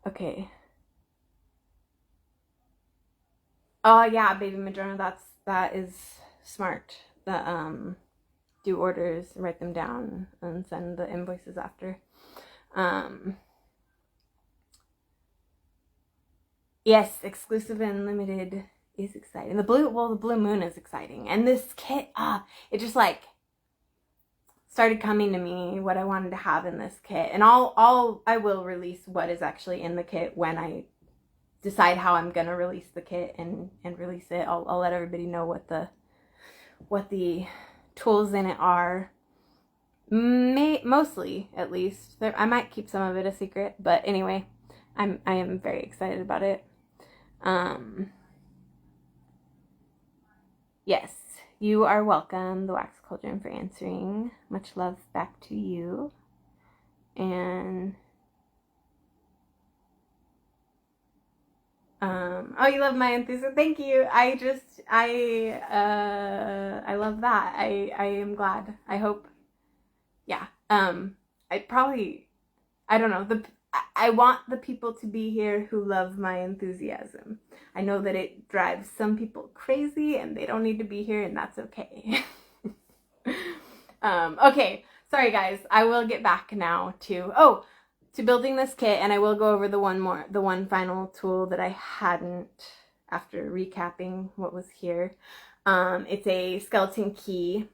A: okay. Oh yeah, Baby Madrona, that is smart. Do orders, write them down, and send the invoices after. Yes, exclusive and limited is exciting. The blue moon is exciting, and this kit, it just like started coming to me what I wanted to have in this kit, and I will release what is actually in the kit when I decide how I'm gonna release the kit and release it. I'll let everybody know what the tools in it are. Mostly, at least. I might keep some of it a secret, but anyway, I am very excited about it. Yes, you are welcome, the Wax Cauldron, for answering. Much love back to you. And oh, you love my enthusiasm. Thank you. I love that. I am glad. I hope. Yeah. I don't know. I want the people to be here who love my enthusiasm. I know that it drives some people crazy and they don't need to be here, and that's okay. Okay. Sorry guys. I will get back now to building this kit, and I will go over the one final tool that I hadn't after recapping what was here. It's a skeleton key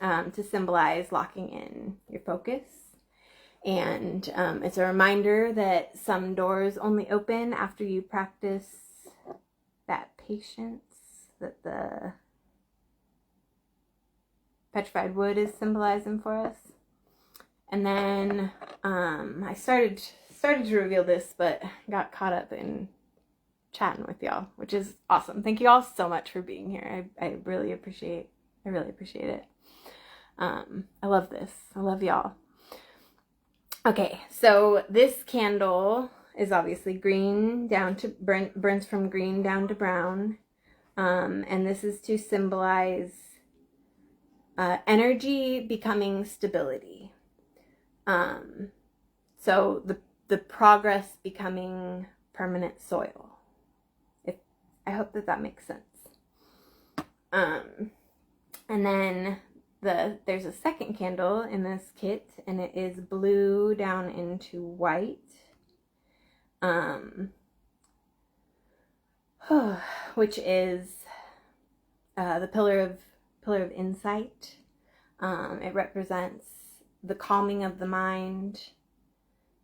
A: to symbolize locking in your focus. And it's a reminder that some doors only open after you practice that patience that the petrified wood is symbolizing for us. And then I started to reveal this, but got caught up in chatting with y'all, which is awesome. Thank you all so much for being here. I really appreciate it. I love this. I love y'all. Okay, so this candle is obviously green down to burns from green down to brown, and this is to symbolize energy becoming stability. So the progress becoming permanent soil. I hope that makes sense. And then there's a second candle in this kit, and it is blue down into white. Which is the pillar of insight. It represents the calming of the mind,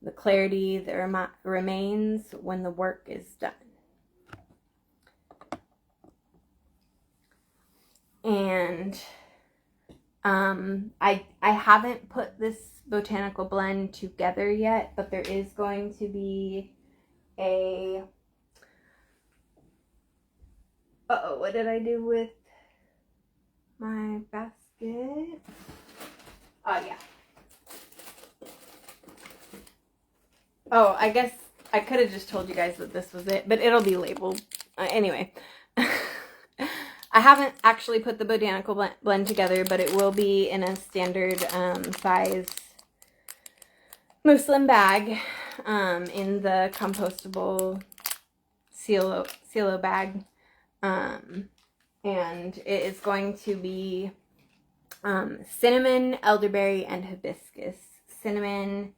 A: the clarity that remains when the work is done. And I haven't put this botanical blend together yet, but there is going to be a... Uh-oh, what did I do with my basket? Oh, yeah. Oh, I guess I could have just told you guys that this was it, but it'll be labeled. Anyway. I haven't actually put the botanical blend together, but it will be in a standard size muslin bag in the compostable silo bag. And it is going to be cinnamon, elderberry, and hibiscus. Cinnamon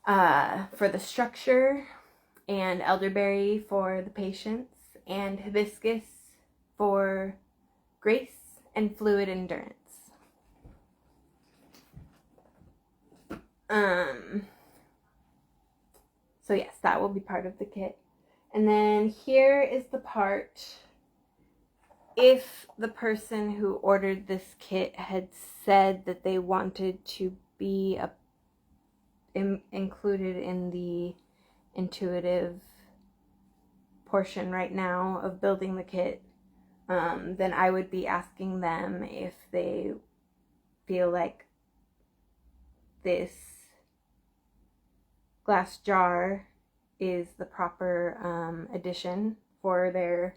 A: for the structure, and elderberry for the patience, and hibiscus for grace and fluid endurance. So yes, that will be part of the kit. And then here is the part, if the person who ordered this kit had said that they wanted to be included in the intuitive portion right now of building the kit, then I would be asking them if they feel like this glass jar is the proper addition for their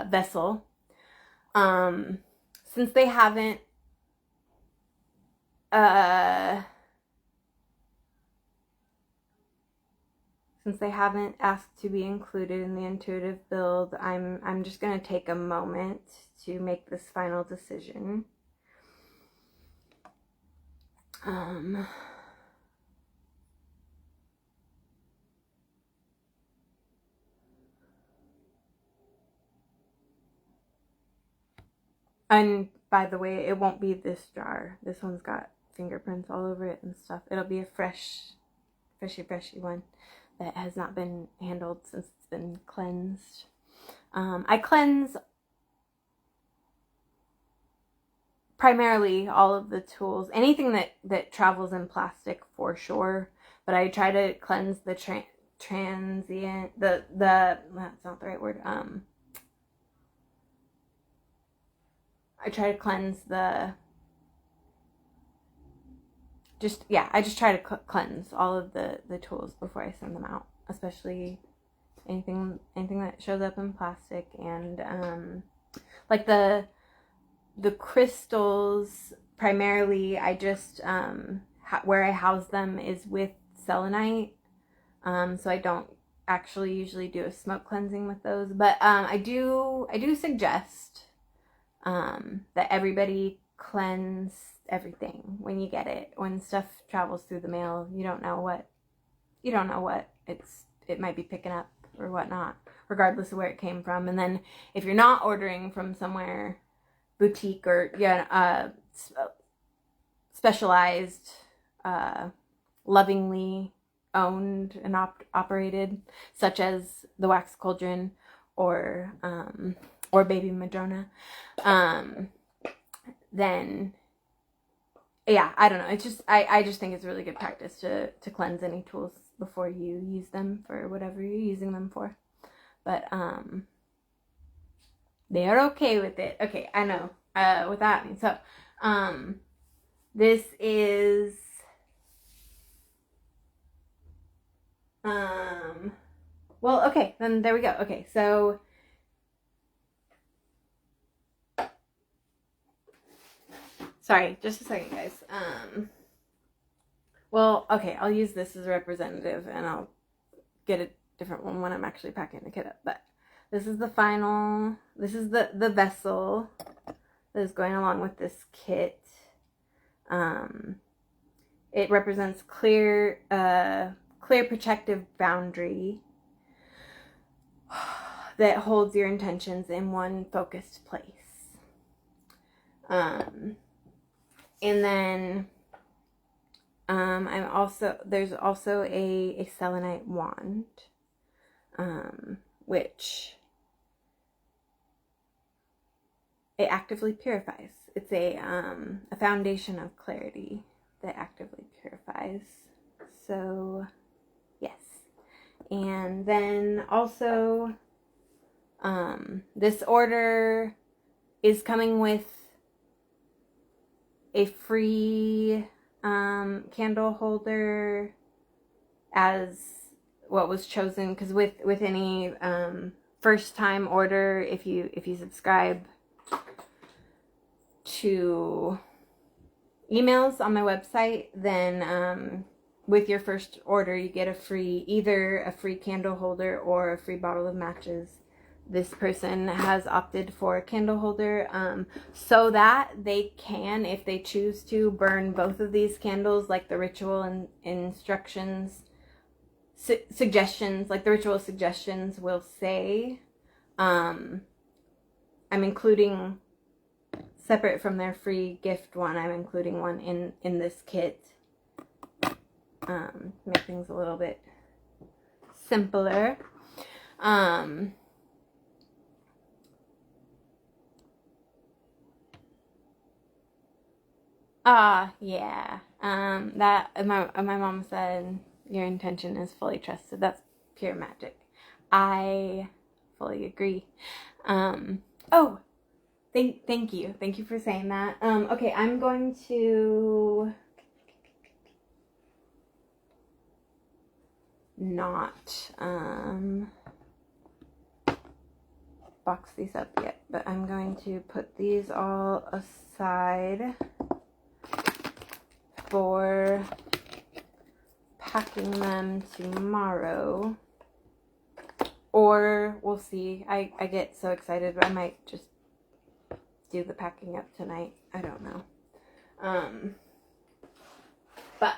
A: vessel. Since they haven't asked to be included in the intuitive build, I'm just going to take a moment to make this final decision. And by the way, it won't be this jar. This one's got fingerprints all over it and stuff. It'll be a freshy one that has not been handled since it's been cleansed. I cleanse primarily all of the tools, anything that travels in plastic for sure, but I try to cleanse the transient, that's not the right word, I try to cleanse I just try to cleanse all of the tools before I send them out, especially anything that shows up in plastic. And like the crystals, primarily I just where I house them is with selenite, so I don't actually usually do a smoke cleansing with those, but I do suggest that everybody cleanse everything when you get it. When stuff travels through the mail, you don't know what it might be picking up or whatnot, regardless of where it came from. And then if you're not ordering from somewhere boutique or specialized, lovingly owned and operated, such as the Wax Cauldron or or Baby Madrona, then yeah, I don't know. It's just, I just think it's really good practice to cleanse any tools before you use them for whatever you're using them for. But they are okay with it. Okay, I know what that means. So this is well, okay, then there we go. Okay, so sorry, just a second, guys. Well, okay, I'll use this as a representative, and I'll get a different one when I'm actually packing the kit up. But this is the final, this is the vessel that is going along with this kit. It represents clear protective boundary that holds your intentions in one focused place. And then there's also a selenite wand, which it actively purifies. It's a foundation of clarity that actively purifies. So yes. And then also this order is coming with a free candle holder as what was chosen, because with any first time order, if you subscribe to emails on my website, then with your first order you get either a free candle holder or a free bottle of matches. This person has opted for a candle holder so that they can, if they choose to, burn both of these candles like the ritual and instructions, suggestions, like the ritual suggestions will say. I'm including, separate from their free gift one, I'm including one in this kit. Make things a little bit simpler. Yeah. That my mom said your intention is fully trusted. That's pure magic. I fully agree. Oh, thank you. Thank you for saying that. Okay, I'm going to not box these up yet, but I'm going to put these all aside for packing them tomorrow, or we'll see. I get so excited, but I might just do the packing up tonight. I don't know. But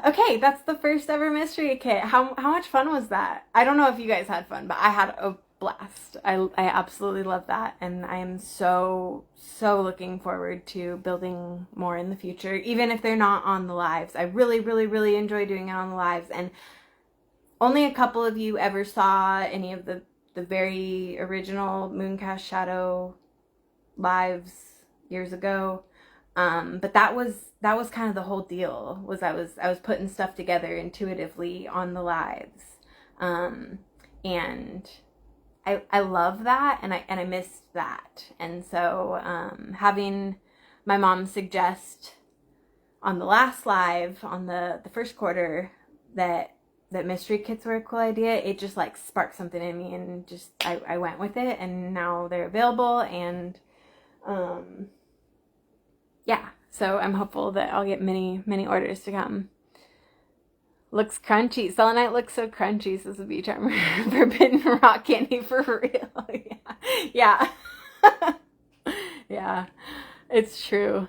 A: okay, that's the first ever mystery kit. How much fun was that? I don't know if you guys had fun, but I had a blast. I absolutely love that, and I am so looking forward to building more in the future, even if they're not on the lives. I really enjoy doing it on the lives, and only a couple of you ever saw any of the very original Mooncast Shadow lives years ago. But that was kind of the whole deal, was I was putting stuff together intuitively on the lives. And I love that, and I missed that. And so having my mom suggest on the last live, on the first quarter, that mystery kits were a cool idea, it just like sparked something in me, and just I went with it, and now they're available, and yeah, so I'm hopeful that I'll get many orders to come. Looks crunchy. Selenite looks so crunchy, says the Bee Charmer. Forbidden rock candy for real. Yeah. Yeah, it's true.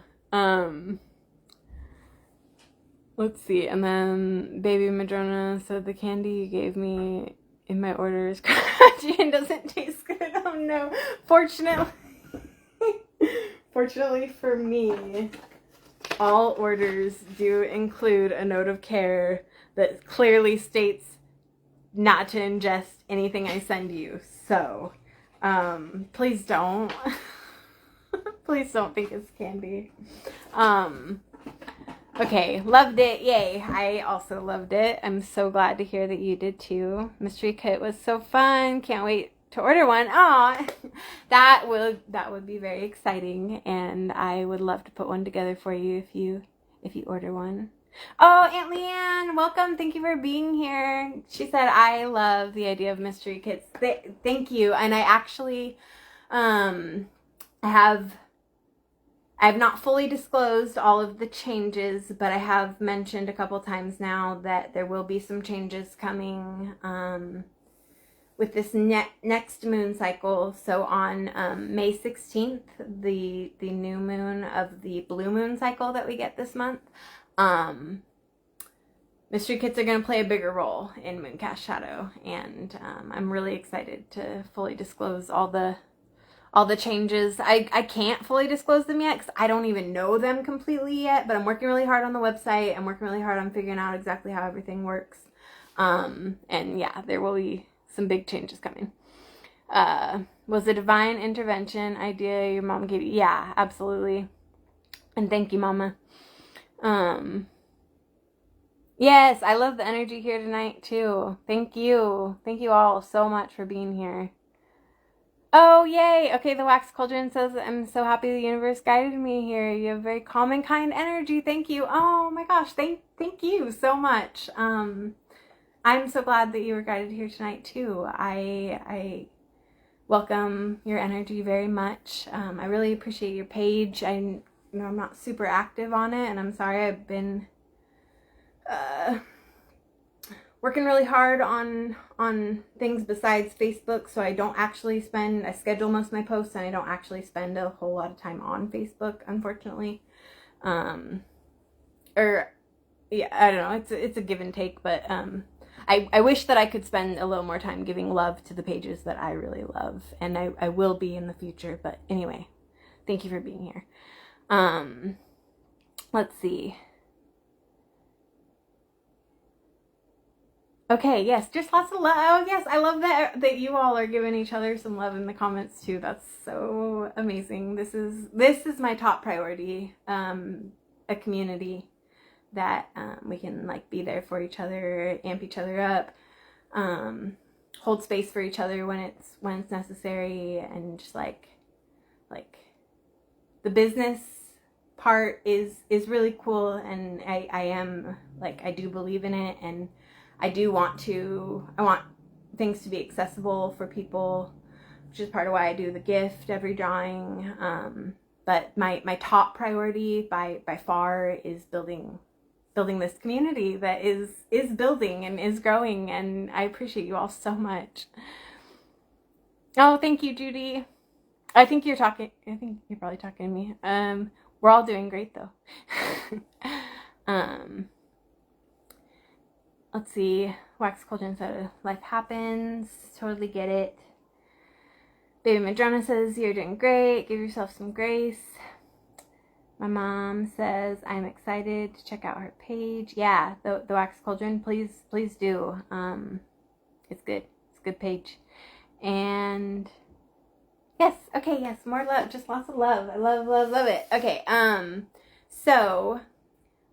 A: Let's see. And then Baby Madrona said the candy you gave me in my order is crunchy and doesn't taste good. Oh no. Fortunately for me, all orders do include a note of care that clearly states not to ingest anything I send you. So, please don't. Please don't think it's candy. Okay, loved it. Yay. I also loved it. I'm so glad to hear that you did too. Mystery kit was so fun. Can't wait to order one. Aw, that would be very exciting, and I would love to put one together for you if you order one. Oh, Aunt Leanne, welcome. Thank you for being here. She said, I love the idea of mystery kits. Thank you. And I actually, I have not fully disclosed all of the changes, but I have mentioned a couple times now that there will be some changes coming with this next moon cycle. So on May 16th, the new moon of the blue moon cycle that we get this month, mystery kits are going to play a bigger role in Mooncast Shadow, and I'm really excited to fully disclose all the changes. I can't fully disclose them yet because I don't even know them completely yet, but I'm working really hard on the website. I'm working really hard on figuring out exactly how everything works. And yeah, there will be some big changes coming. Was a divine intervention idea your mom gave you? Yeah, absolutely. And thank you, Mama. Yes, I love the energy here tonight too. Thank you. Thank you all so much for being here. Oh, yay. Okay, the Wax Cauldron says, I'm so happy the universe guided me here. You have very calm and kind energy. Thank you. Oh my gosh, thank you so much. I'm so glad that you were guided here tonight too. I welcome your energy very much. I really appreciate your page. I'm not super active on it, and I'm sorry. I've been working really hard on things besides Facebook, so I schedule most of my posts, and I don't actually spend a whole lot of time on Facebook, unfortunately. Or yeah, I don't know, it's a give and take, but I wish that I could spend a little more time giving love to the pages that I really love, and I will be in the future. But anyway, thank you for being here. Let's see. Okay, yes, just lots of love. Oh, yes, I love that you all are giving each other some love in the comments too. That's so amazing. This is my top priority. A community that we can like be there for each other, amp each other up, hold space for each other when it's necessary, and just like the business part is really cool, and I am like, I do believe in it, and I want things to be accessible for people, which is part of why I do the gift every drawing. But my top priority by far is building this community that is building and is growing, and I appreciate you all so much. Oh, thank you, Judy. I think you're probably talking to me. We're all doing great though. Let's see. Wax Cauldron said, life happens. Totally get it. Baby Madrona says, you're doing great. Give yourself some grace. My mom says, I'm excited to check out her page. Yeah, the Wax Cauldron, please do. It's good. It's a good page. And yes, okay, yes, more love. Just lots of love. I love it. Okay, so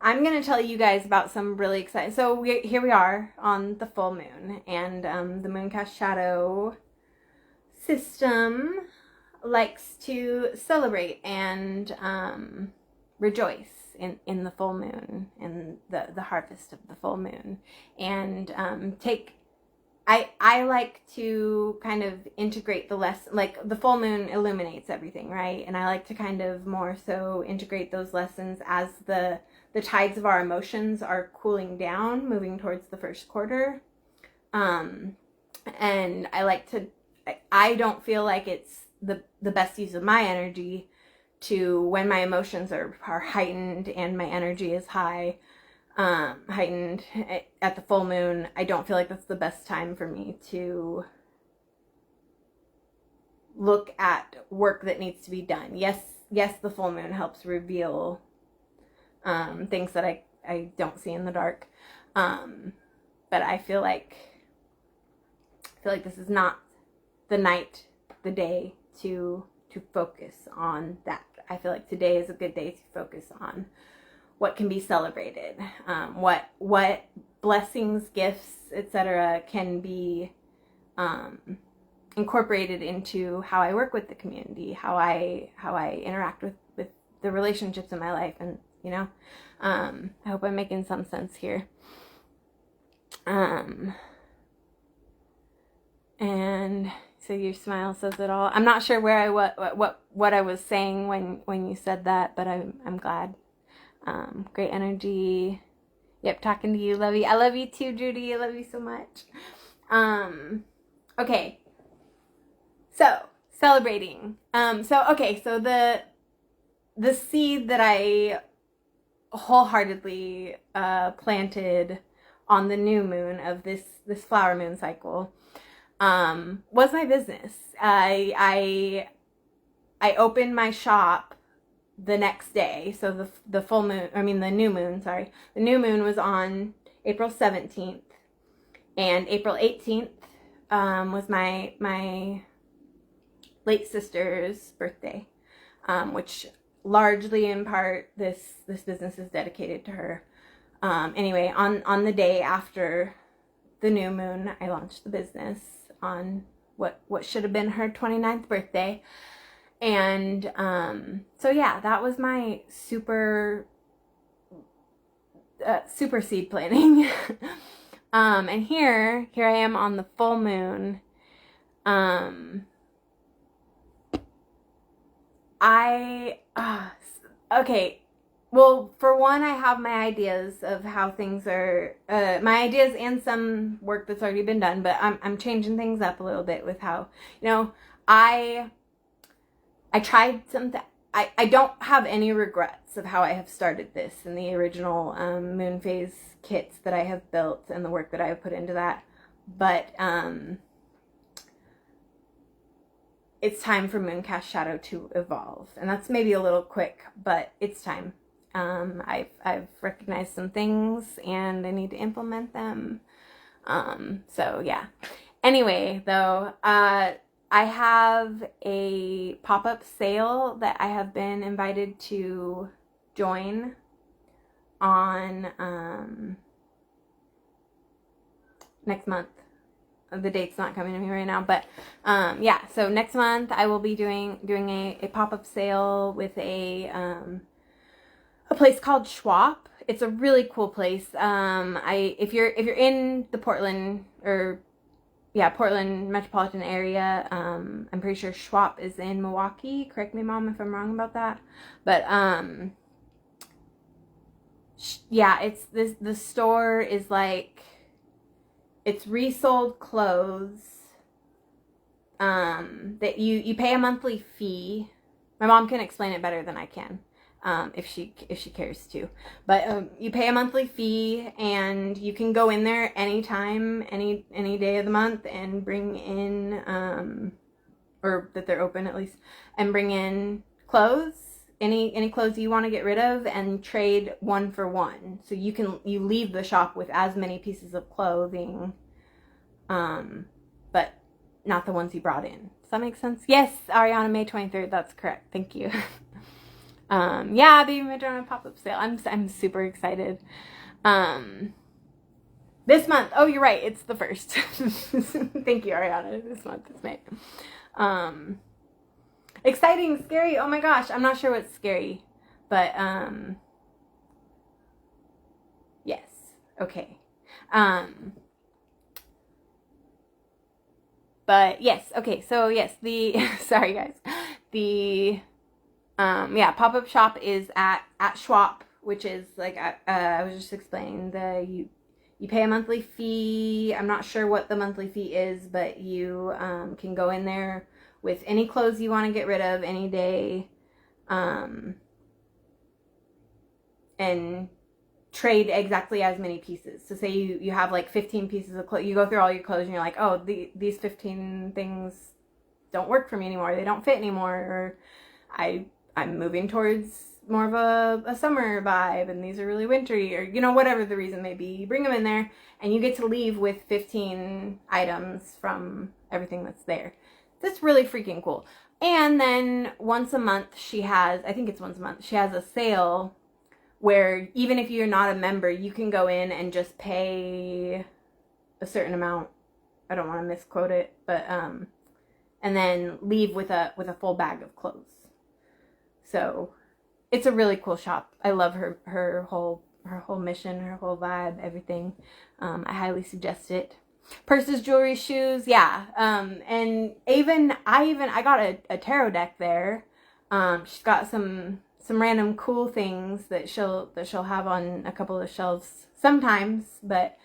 A: I'm going to tell you guys about some really exciting... So here we are on the full moon, and the Mooncast Shadow system likes to celebrate and rejoice in the full moon, in the harvest of the full moon, and I like to kind of integrate the lesson, like the full moon illuminates everything, right? And I like to kind of more so integrate those lessons as the tides of our emotions are cooling down, moving towards the first quarter. And I don't feel like it's the best use of my energy to, when my emotions are heightened and my energy is heightened at the full moon. I don't feel like that's the best time for me to look at work that needs to be done. Yes, the full moon helps reveal things that I don't see in the dark. But I feel like feel like this is not the night, the day to focus on that. I feel like today is a good day to focus on what can be celebrated, what blessings, gifts, etc. can be incorporated into how I work with the community, how I interact with the relationships in my life, and I hope I'm making some sense here. And so your smile says it all. I'm not sure where I what I was saying when you said that, but I'm glad. Great energy. Yep, talking to you, love you. I love you too, Judy. I love you so much. Okay. So celebrating. So the seed that I wholeheartedly planted on the new moon of this flower moon cycle was my business. I opened my shop the next day. So the full moon, I mean the new moon, sorry. The new moon was on April 17th, and April 18th was my late sister's birthday, which largely in part this business is dedicated to her. Anyway, on the day after the new moon, I launched the business on what should have been her 29th birthday. And so yeah, that was my super seed planning. And here I am on the full moon. Okay. Well, for one, I have my ideas of how things are, my ideas and some work that's already been done, but I'm changing things up a little bit with how, I tried something. I don't have any regrets of how I have started this and the original moon phase kits that I have built and the work that I have put into that. But it's time for Mooncast Shadow to evolve. And that's maybe a little quick, but it's time. I've recognized some things and I need to implement them. So yeah. Anyway, though, I have a pop-up sale that I have been invited to join on next month. The date's not coming to me right now, but yeah, so next month I will be doing a pop-up sale with a place called Schwap. It's a really cool place. If you're in the Portland metropolitan area, I'm pretty sure Schwap is in Milwaukee. Correct me, Mom, if I'm wrong about that. But yeah, it's the store is like, it's resold clothes that you pay a monthly fee. My mom can explain it better than I can. If she cares to, but you pay a monthly fee and you can go in there anytime, any day of the month, and bring in or that they're open at least, and bring in clothes, any clothes you want to get rid of, and trade 1 for 1. So you leave the shop with as many pieces of clothing, but not the ones you brought in. Does that make sense? Yes, Ariana, May 23rd. That's correct. Thank you. Yeah, Baby Madonna pop-up sale. I'm super excited. This month. Oh, you're right. It's the 1st. Thank you, Ariana. This month is May. Exciting, scary. Oh my gosh. I'm not sure what's scary, but, yes. Okay. But yes. Okay. So yes, sorry guys. Yeah, pop-up shop is at Schwap, which is like, I was just explaining, you pay a monthly fee. I'm not sure what the monthly fee is, but you can go in there with any clothes you want to get rid of any day, and trade exactly as many pieces. So say you have like 15 pieces of clothes, you go through all your clothes and you're like, oh, these 15 things don't work for me anymore, they don't fit anymore, or I'm moving towards more of a summer vibe, and these are really wintry, or, you know, whatever the reason may be. You bring them in there, and you get to leave with 15 items from everything that's there. That's really freaking cool. And then once a month, she has, I think it's once a month, she has a sale where even if you're not a member, you can go in and just pay a certain amount. I don't want to misquote it, but and then leave with a full bag of clothes. So it's a really cool shop. I love her whole mission, her whole vibe, everything. I highly suggest it. Purses, jewelry, shoes, yeah. And I got a tarot deck there. She's got some random cool things that she'll have on a couple of shelves sometimes, but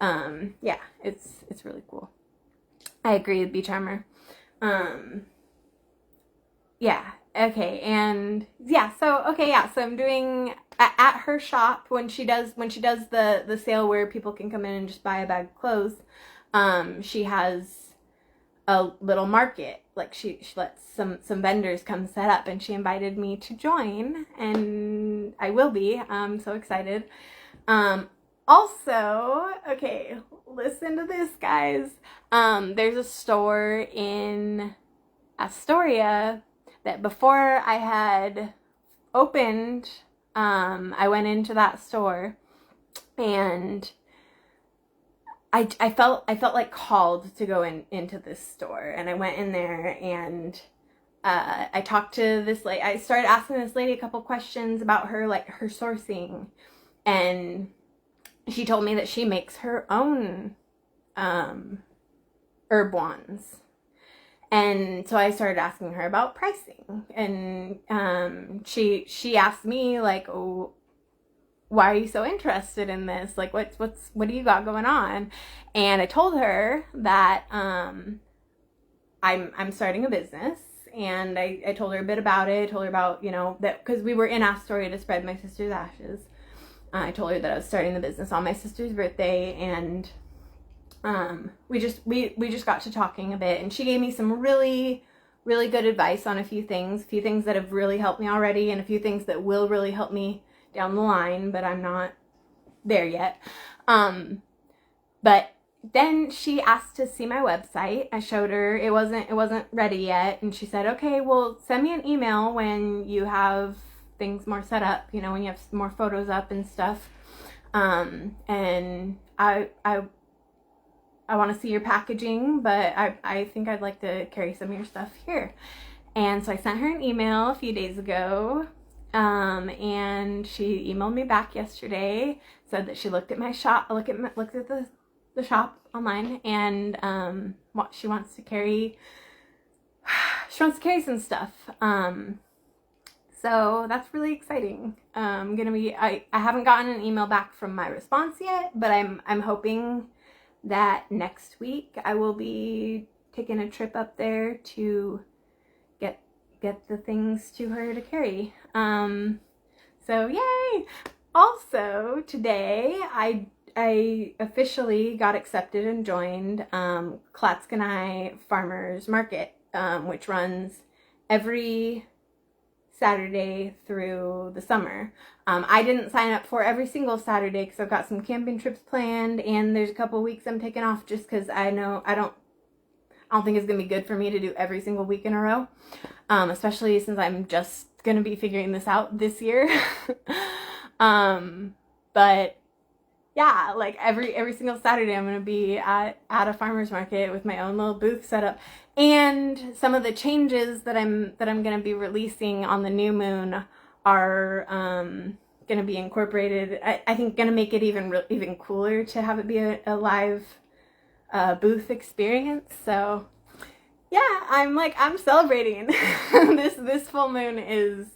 A: yeah, it's really cool. I agree with Beach Charmer. Yeah, okay, and yeah, so I'm doing at her shop when she does the sale where people can come in and just buy a bag of clothes. She has a little market, like she lets some vendors come set up, and she invited me to join, and I will be. I'm so excited. Also, okay, listen to this, guys. There's a store in Astoria that before I had opened, I went into that store, and I felt like called to go into this store, and I went in there, and I talked to this lady. I started asking this lady a couple questions about her sourcing, and she told me that she makes her own herb wands. And so I started asking her about pricing, and she asked me, like, oh, why are you so interested in this? Like, what do you got going on? And I told her that I'm starting a business, and I told her a bit about it. I told her about, you know, that because we were in Astoria to spread my sister's ashes. I told her that I was starting the business on my sister's birthday, and we just got to talking a bit, and she gave me some really, really good advice on a few things that have really helped me already, and a few things that will really help me down the line, but I'm not there yet. But then she asked to see my website. I showed her. It wasn't ready yet, and she said, okay, well, send me an email when you have things more set up, you know, when you have more photos up and stuff. And I want to see your packaging, but I think I'd like to carry some of your stuff here. And so I sent her an email a few days ago, and she emailed me back yesterday, said that she looked at my shop, looked at the shop online, and she wants to carry some stuff. So that's really exciting. I haven't gotten an email back from my response yet, but I'm hoping that next week I will be taking a trip up there to get the things to her to carry. So yay! Also today I officially got accepted and joined Clatskanie Farmers Market, which runs every Saturday through the summer. I didn't sign up for every single Saturday because I've got some camping trips planned, and there's a couple weeks I'm taking off just because I don't think it's gonna be good for me to do every single week in a row, especially since I'm just gonna be figuring this out this year. But yeah, like every single Saturday I'm gonna be at a farmer's market with my own little booth set up. And some of the changes that I'm gonna be releasing on the new moon are gonna be incorporated. I think gonna make it even cooler to have it be a live booth experience. So yeah, I'm celebrating. This full moon is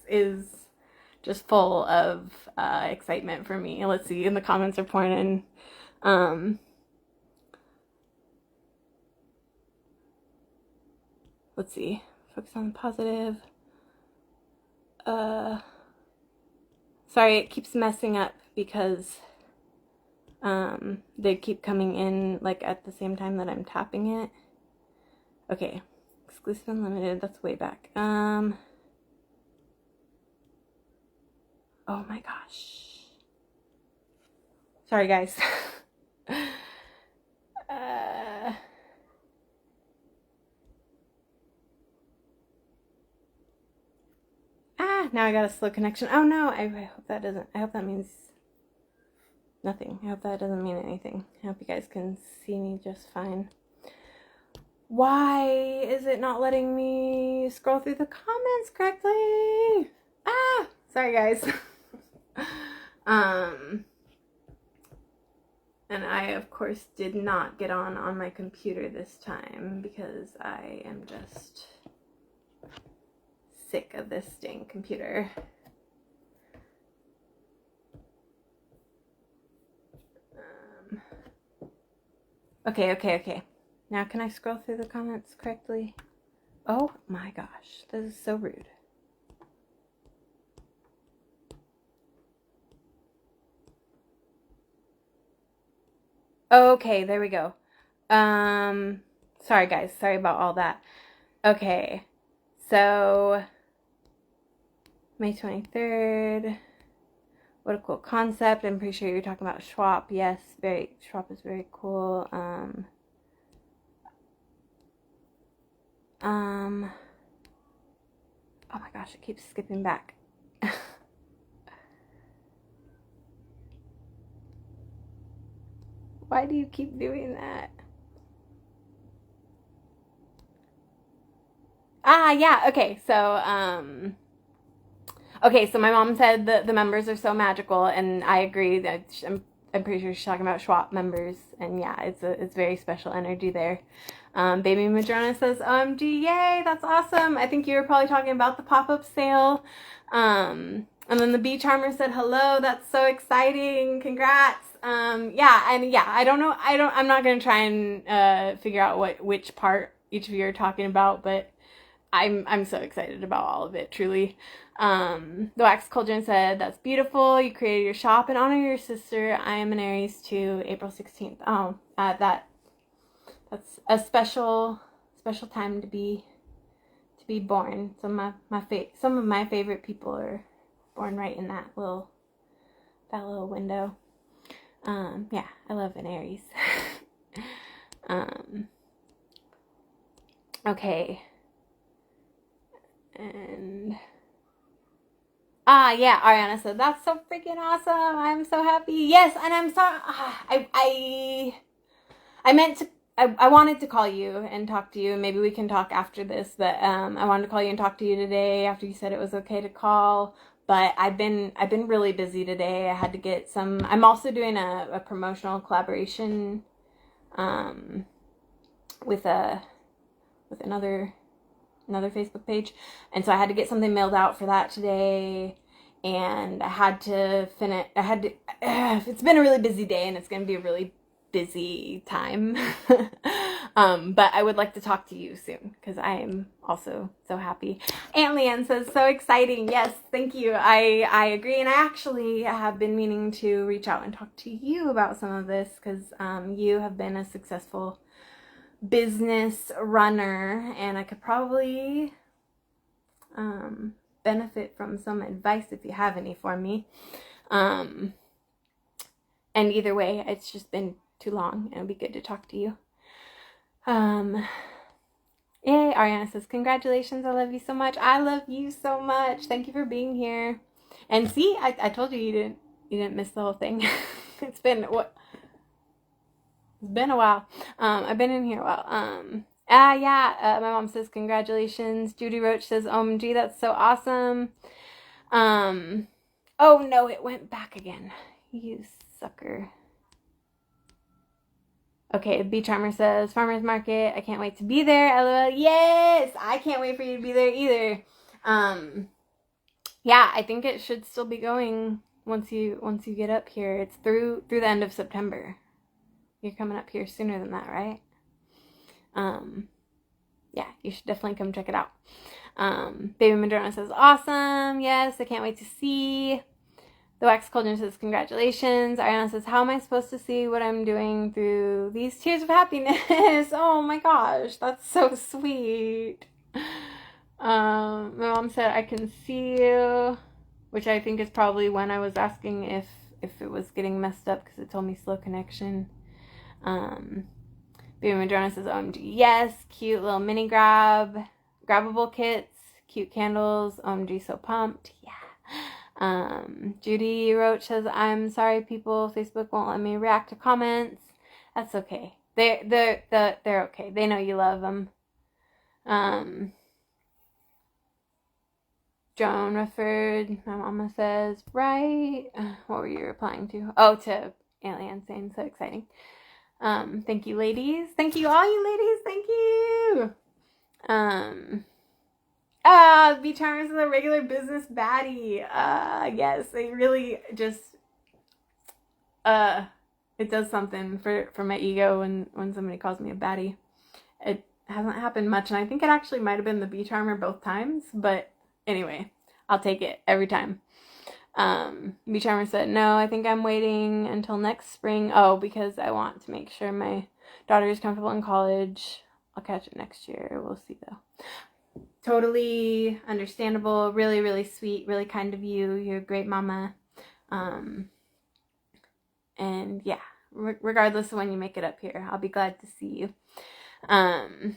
A: just full of excitement for me. Let's see, and the comments are pouring in. Let's see, focus on the positive. Sorry, it keeps messing up because they keep coming in like at the same time that I'm tapping it. Okay, exclusive unlimited, that's way back. Oh my gosh. Sorry, guys. Now I got a slow connection. Oh no, I hope that doesn't, I hope that means nothing. I hope that doesn't mean anything. I hope you guys can see me just fine. Why is it not letting me scroll through the comments correctly? Sorry guys. And I of course did not get on my computer this time because I am just sick of this dang computer. Okay. Now can I scroll through the comments correctly? Oh my gosh, this is so rude. Okay, there we go. Sorry guys, sorry about all that. Okay, so May 23rd. What a cool concept. I'm pretty sure you're talking about Schwab. Yes, Schwab is very cool. Oh my gosh, it keeps skipping back. Why do you keep doing that? Yeah, okay, so, okay, so my mom said that the members are so magical, and I agree that I'm pretty sure she's talking about Schwab members, and yeah, it's very special energy there. Baby Madrona says, OMG, yay, that's awesome. I think you were probably talking about the pop-up sale. And then the Bee Charmer said, hello, that's so exciting, congrats. I don't know, I'm not gonna try and figure out which part each of you are talking about, but I'm so excited about all of it, truly. The Wax Cauldron said, that's beautiful. You created your shop in honor of your sister. I am an Aries too, April 16th. Oh, that's a special time to be born. Some of my favorite people are born right in that little window. Yeah, I love an Aries. Okay. And yeah, Ariana said, that's so freaking awesome. I'm so happy. Yes, and I'm sorry. I wanted to call you and talk to you. Maybe we can talk after this, but I wanted to call you and talk to you today after you said it was okay to call. But I've been really busy today. I had to get some. I'm also doing a promotional collaboration with another Facebook page, and so I had to get something mailed out for that today, and I had to finish. It's been a really busy day, and it's going to be a really busy time. But I would like to talk to you soon because I am also so happy. Aunt Leanne says, so exciting. Yes, thank you. I agree, and I actually have been meaning to reach out and talk to you about some of this because you have been a successful business runner, and I could probably benefit from some advice if you have any for me. And either way, it's just been too long, and it'll be good to talk to you. Yay, Ariana says, congratulations, I love you so much. I love you so much. Thank you for being here. And see, I told you you didn't miss the whole thing. It's been a while. I've been in here a while. My mom says congratulations. Judy Roach says, OMG, that's so awesome. Oh no, it went back again. You sucker. Okay, Bee Charmer says, Farmer's Market, I can't wait to be there. LOL. Yes, I can't wait for you to be there either. Yeah, I think it should still be going once you get up here. It's through the end of September. You're coming up here sooner than that, right? Yeah, you should definitely come check it out. Baby Madrona says, awesome. Yes, I can't wait to see. The Wax Cauldron says, congratulations. Ariana says, how am I supposed to see what I'm doing through these tears of happiness? Oh my gosh, that's so sweet. My mom said, I can see you which I think is probably when I was asking if it was getting messed up because it told me slow connection. Baby Madrona says, OMG, yes. Cute little mini grabbable kits, cute candles, OMG, so pumped. Yeah. Judy Roach says, I'm sorry, people. Facebook won't let me react to comments. That's okay. They're okay. They know you love them. Joan Rufford, my mama says, right. What were you replying to? Oh, to Alien saying so exciting. Thank you, ladies. Thank you, all you ladies. Thank you. B Charmers is a regular business baddie. Yes, they really just, it does something for my ego when somebody calls me a baddie. It hasn't happened much, and I think it actually might have been the B Charmer both times, but anyway, I'll take it every time. B Charmer said, no, I think I'm waiting until next spring. Oh, because I want to make sure my daughter is comfortable in college. I'll catch it next year. We'll see, though. Totally understandable. Really, really sweet. Really kind of you. You're a great mama. And yeah, regardless of when you make it up here, I'll be glad to see you. And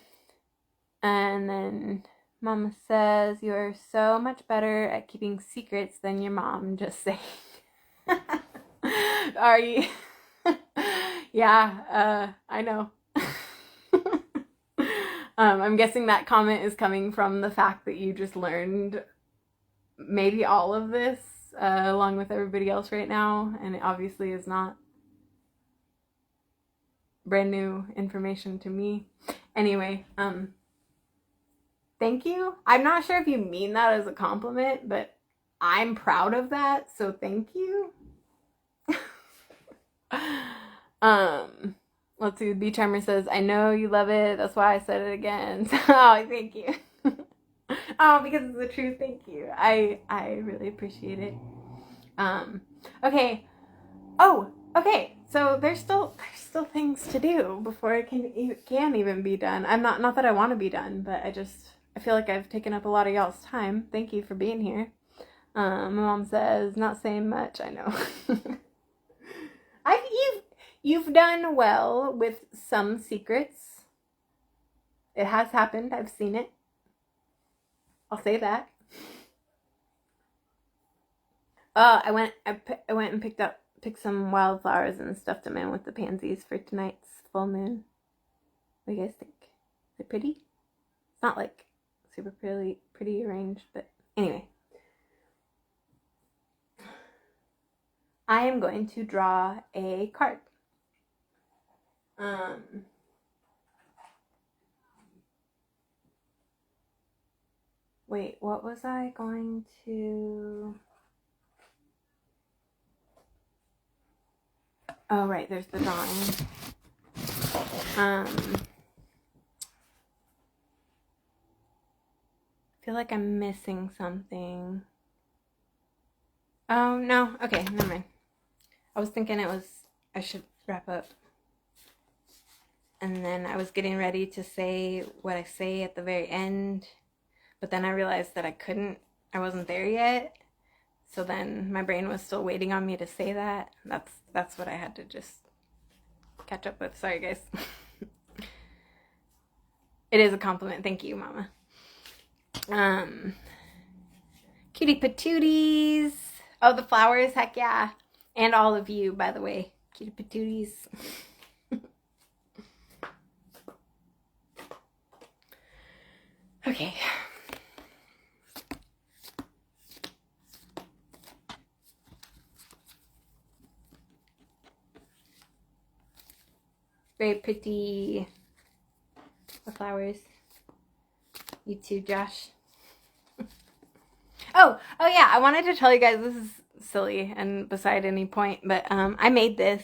A: then Mama says, you're so much better at keeping secrets than your mom, just saying. Are you? Yeah, I know. I'm guessing that comment is coming from the fact that you just learned maybe all of this along with everybody else right now, and it obviously is not brand new information to me. Anyway, thank you. I'm not sure if you mean that as a compliment, but I'm proud of that, so thank you. Let's see, B Charmer says, I know you love it, that's why I said it again. Oh, thank you. Oh, because it's the truth, thank you. I really appreciate it. Okay. Oh, okay. So there's still things to do before it can even be done. I'm not that I want to be done, but I feel like I've taken up a lot of y'all's time. Thank you for being here. My mom says, not saying much, I know. You've done well with some secrets. It has happened. I've seen it. I'll say that. I went and picked some wildflowers and stuffed them in with the pansies for tonight's full moon. What do you guys think? Is it pretty? It's not like super pretty arranged, but anyway. I am going to draw a card. Wait, what was I going to... Oh, right, there's the drawing. I feel like I'm missing something. Oh, no. Okay, never mind. I was thinking I should wrap up. And then I was getting ready to say what I say at the very end. But then I realized that I wasn't there yet. So then my brain was still waiting on me to say that. That's what I had to just catch up with. Sorry, guys. It is a compliment. Thank you, Mama. Cutie patooties. Oh, the flowers. Heck yeah. And all of you, by the way. Cutie patooties. Okay. Very pretty flowers. You too, Josh. Oh yeah, I wanted to tell you guys, this is silly and beside any point, but I made this.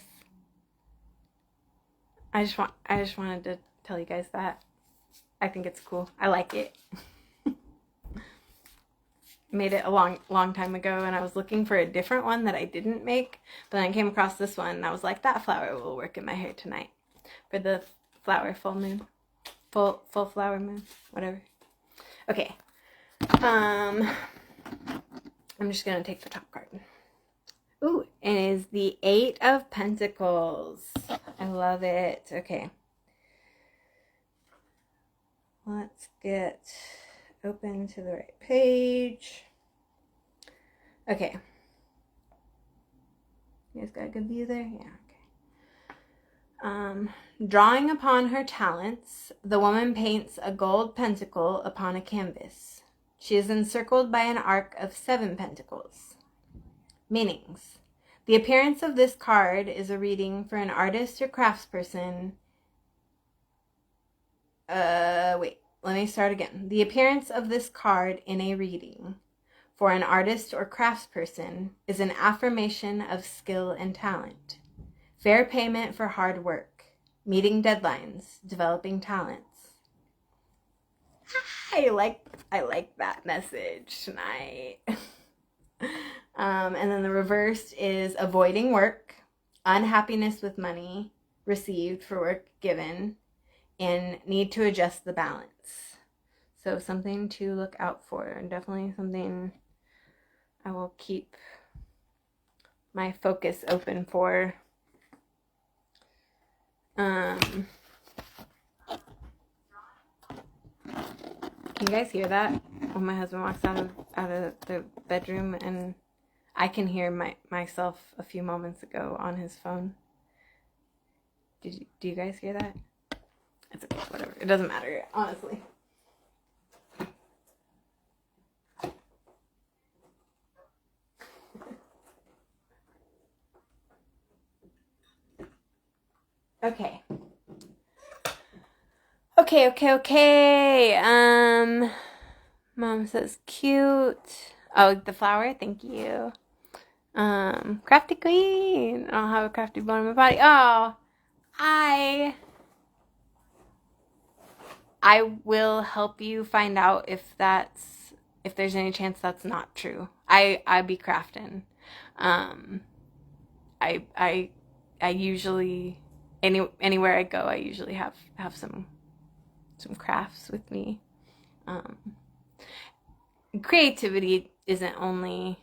A: I just wanted to tell you guys that. I think it's cool. I like it. Made it a long time ago, and I was looking for a different one that I didn't make, but then I came across this one and I was like, that flower will work in my hair tonight for the full moon, full flower moon, whatever. Okay. I'm just going to take the top card. Ooh, and it is the Eight of Pentacles. I love it. Okay. Let's get open to the right page. Okay. You guys got a good view there? Yeah, okay. Drawing upon her talents, the woman paints a gold pentacle upon a canvas. She is encircled by an arc of 7 pentacles. Meanings. The appearance of this card is a reading for an artist or craftsperson. Wait, let me start again. The appearance of this card in a reading for an artist or craftsperson is an affirmation of skill and talent. Fair payment for hard work. Meeting deadlines. Developing talents. I like that message tonight. And then the reverse is avoiding work, unhappiness with money received for work given, and need to adjust the balance. So something to look out for, and definitely something I will keep my focus open for. Can you guys hear that? When my husband walks out of the bedroom, and I can hear myself a few moments ago on his phone. Do you guys hear that? It's okay, whatever. It doesn't matter, honestly. Okay. Okay. Mom says cute. Oh, the flower. Thank you. Crafty queen. I don't have a crafty bone in my body. Oh, I will help you find out if there's any chance that's not true. I be crafting. I usually anywhere I go, I usually have some crafts with me. Creativity isn't only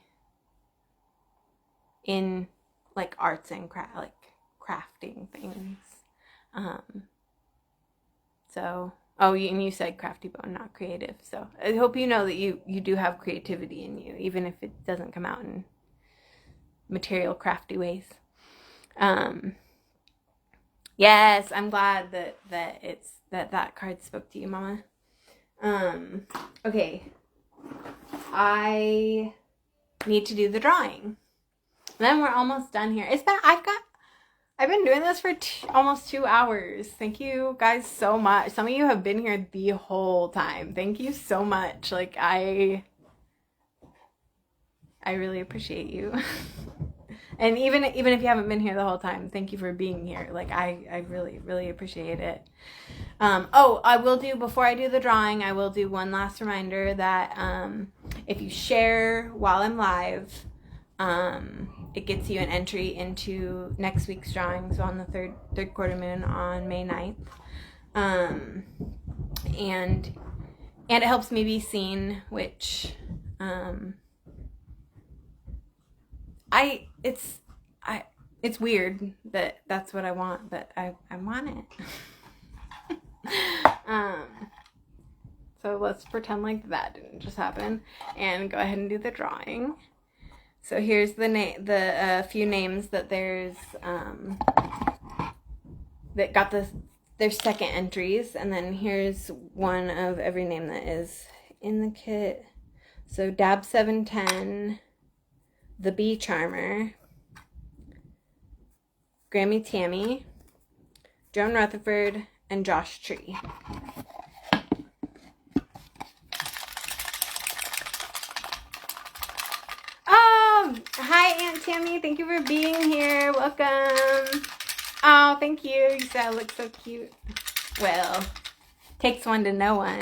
A: in like arts and crafting things. So, and you said crafty bone, not creative. So I hope you know that you do have creativity in you, even if it doesn't come out in material crafty ways. Yes, I'm glad that card spoke to you, Mama. Okay. I need to do the drawing. Then we're almost done here. I've been doing this for almost 2 hours. Thank you guys so much. Some of you have been here the whole time. Thank you so much. Like I really appreciate you. And even if you haven't been here the whole time, thank you for being here. Like I really, really appreciate it. I will do, before I do the drawing, I will do one last reminder that if you share while I'm live, it gets you an entry into next week's drawing, so on the third quarter moon on May 9th. And it helps me be seen, which it's weird that that's what I want, but I want it. So let's pretend like that didn't just happen and go ahead and do the drawing. So here's the few names that there's that got their second entries, and then here's one of every name that is in the kit. So Dab 710, the Bee Charmer, Grammy Tammy, Joan Rutherford, and Josh Tree. Hi, Aunt Tammy. Thank you for being here. Welcome. Oh, thank you. You said I look so cute. Well, takes one to know one.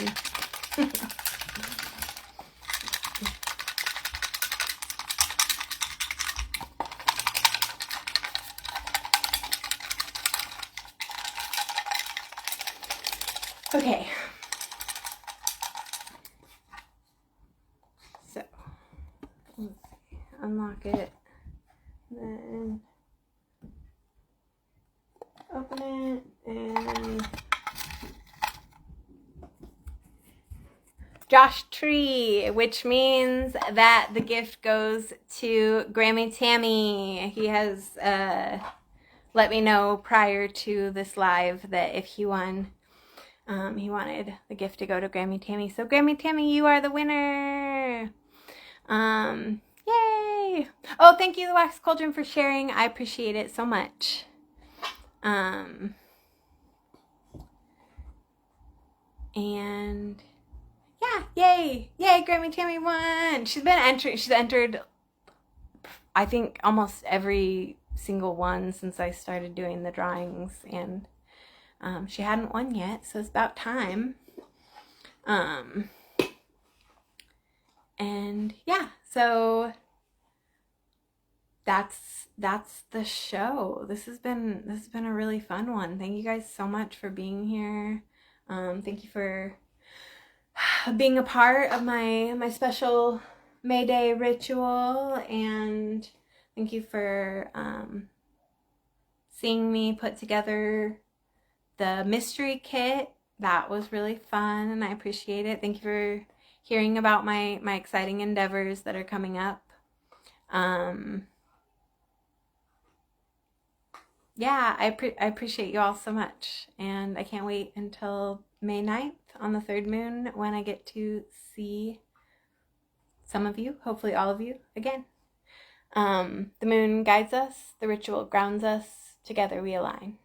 A: Okay. Unlock it. Then open it and Josh Tree, which means that the gift goes to Grammy Tammy. He has let me know prior to this live that if he won, he wanted the gift to go to Grammy Tammy. So Grammy Tammy, you are the winner. Yay! Oh, thank you, The Wax Cauldron, for sharing. I appreciate it so much. And yeah, yay! Grammy Tammy won. She's entered, I think, almost every single one since I started doing the drawings, and she hadn't won yet, so it's about time. And yeah, so that's the show. This has been a really fun one. Thank you guys so much for being here. Thank you for being a part of my special May Day ritual, and thank you for seeing me put together the mystery kit. That was really fun, and I appreciate it. Thank you for hearing about my exciting endeavors that are coming up. Yeah, I appreciate you all so much, and I can't wait until May 9th on the third moon when I get to see some of you, hopefully all of you, again. The moon guides us, the ritual grounds us, together we align.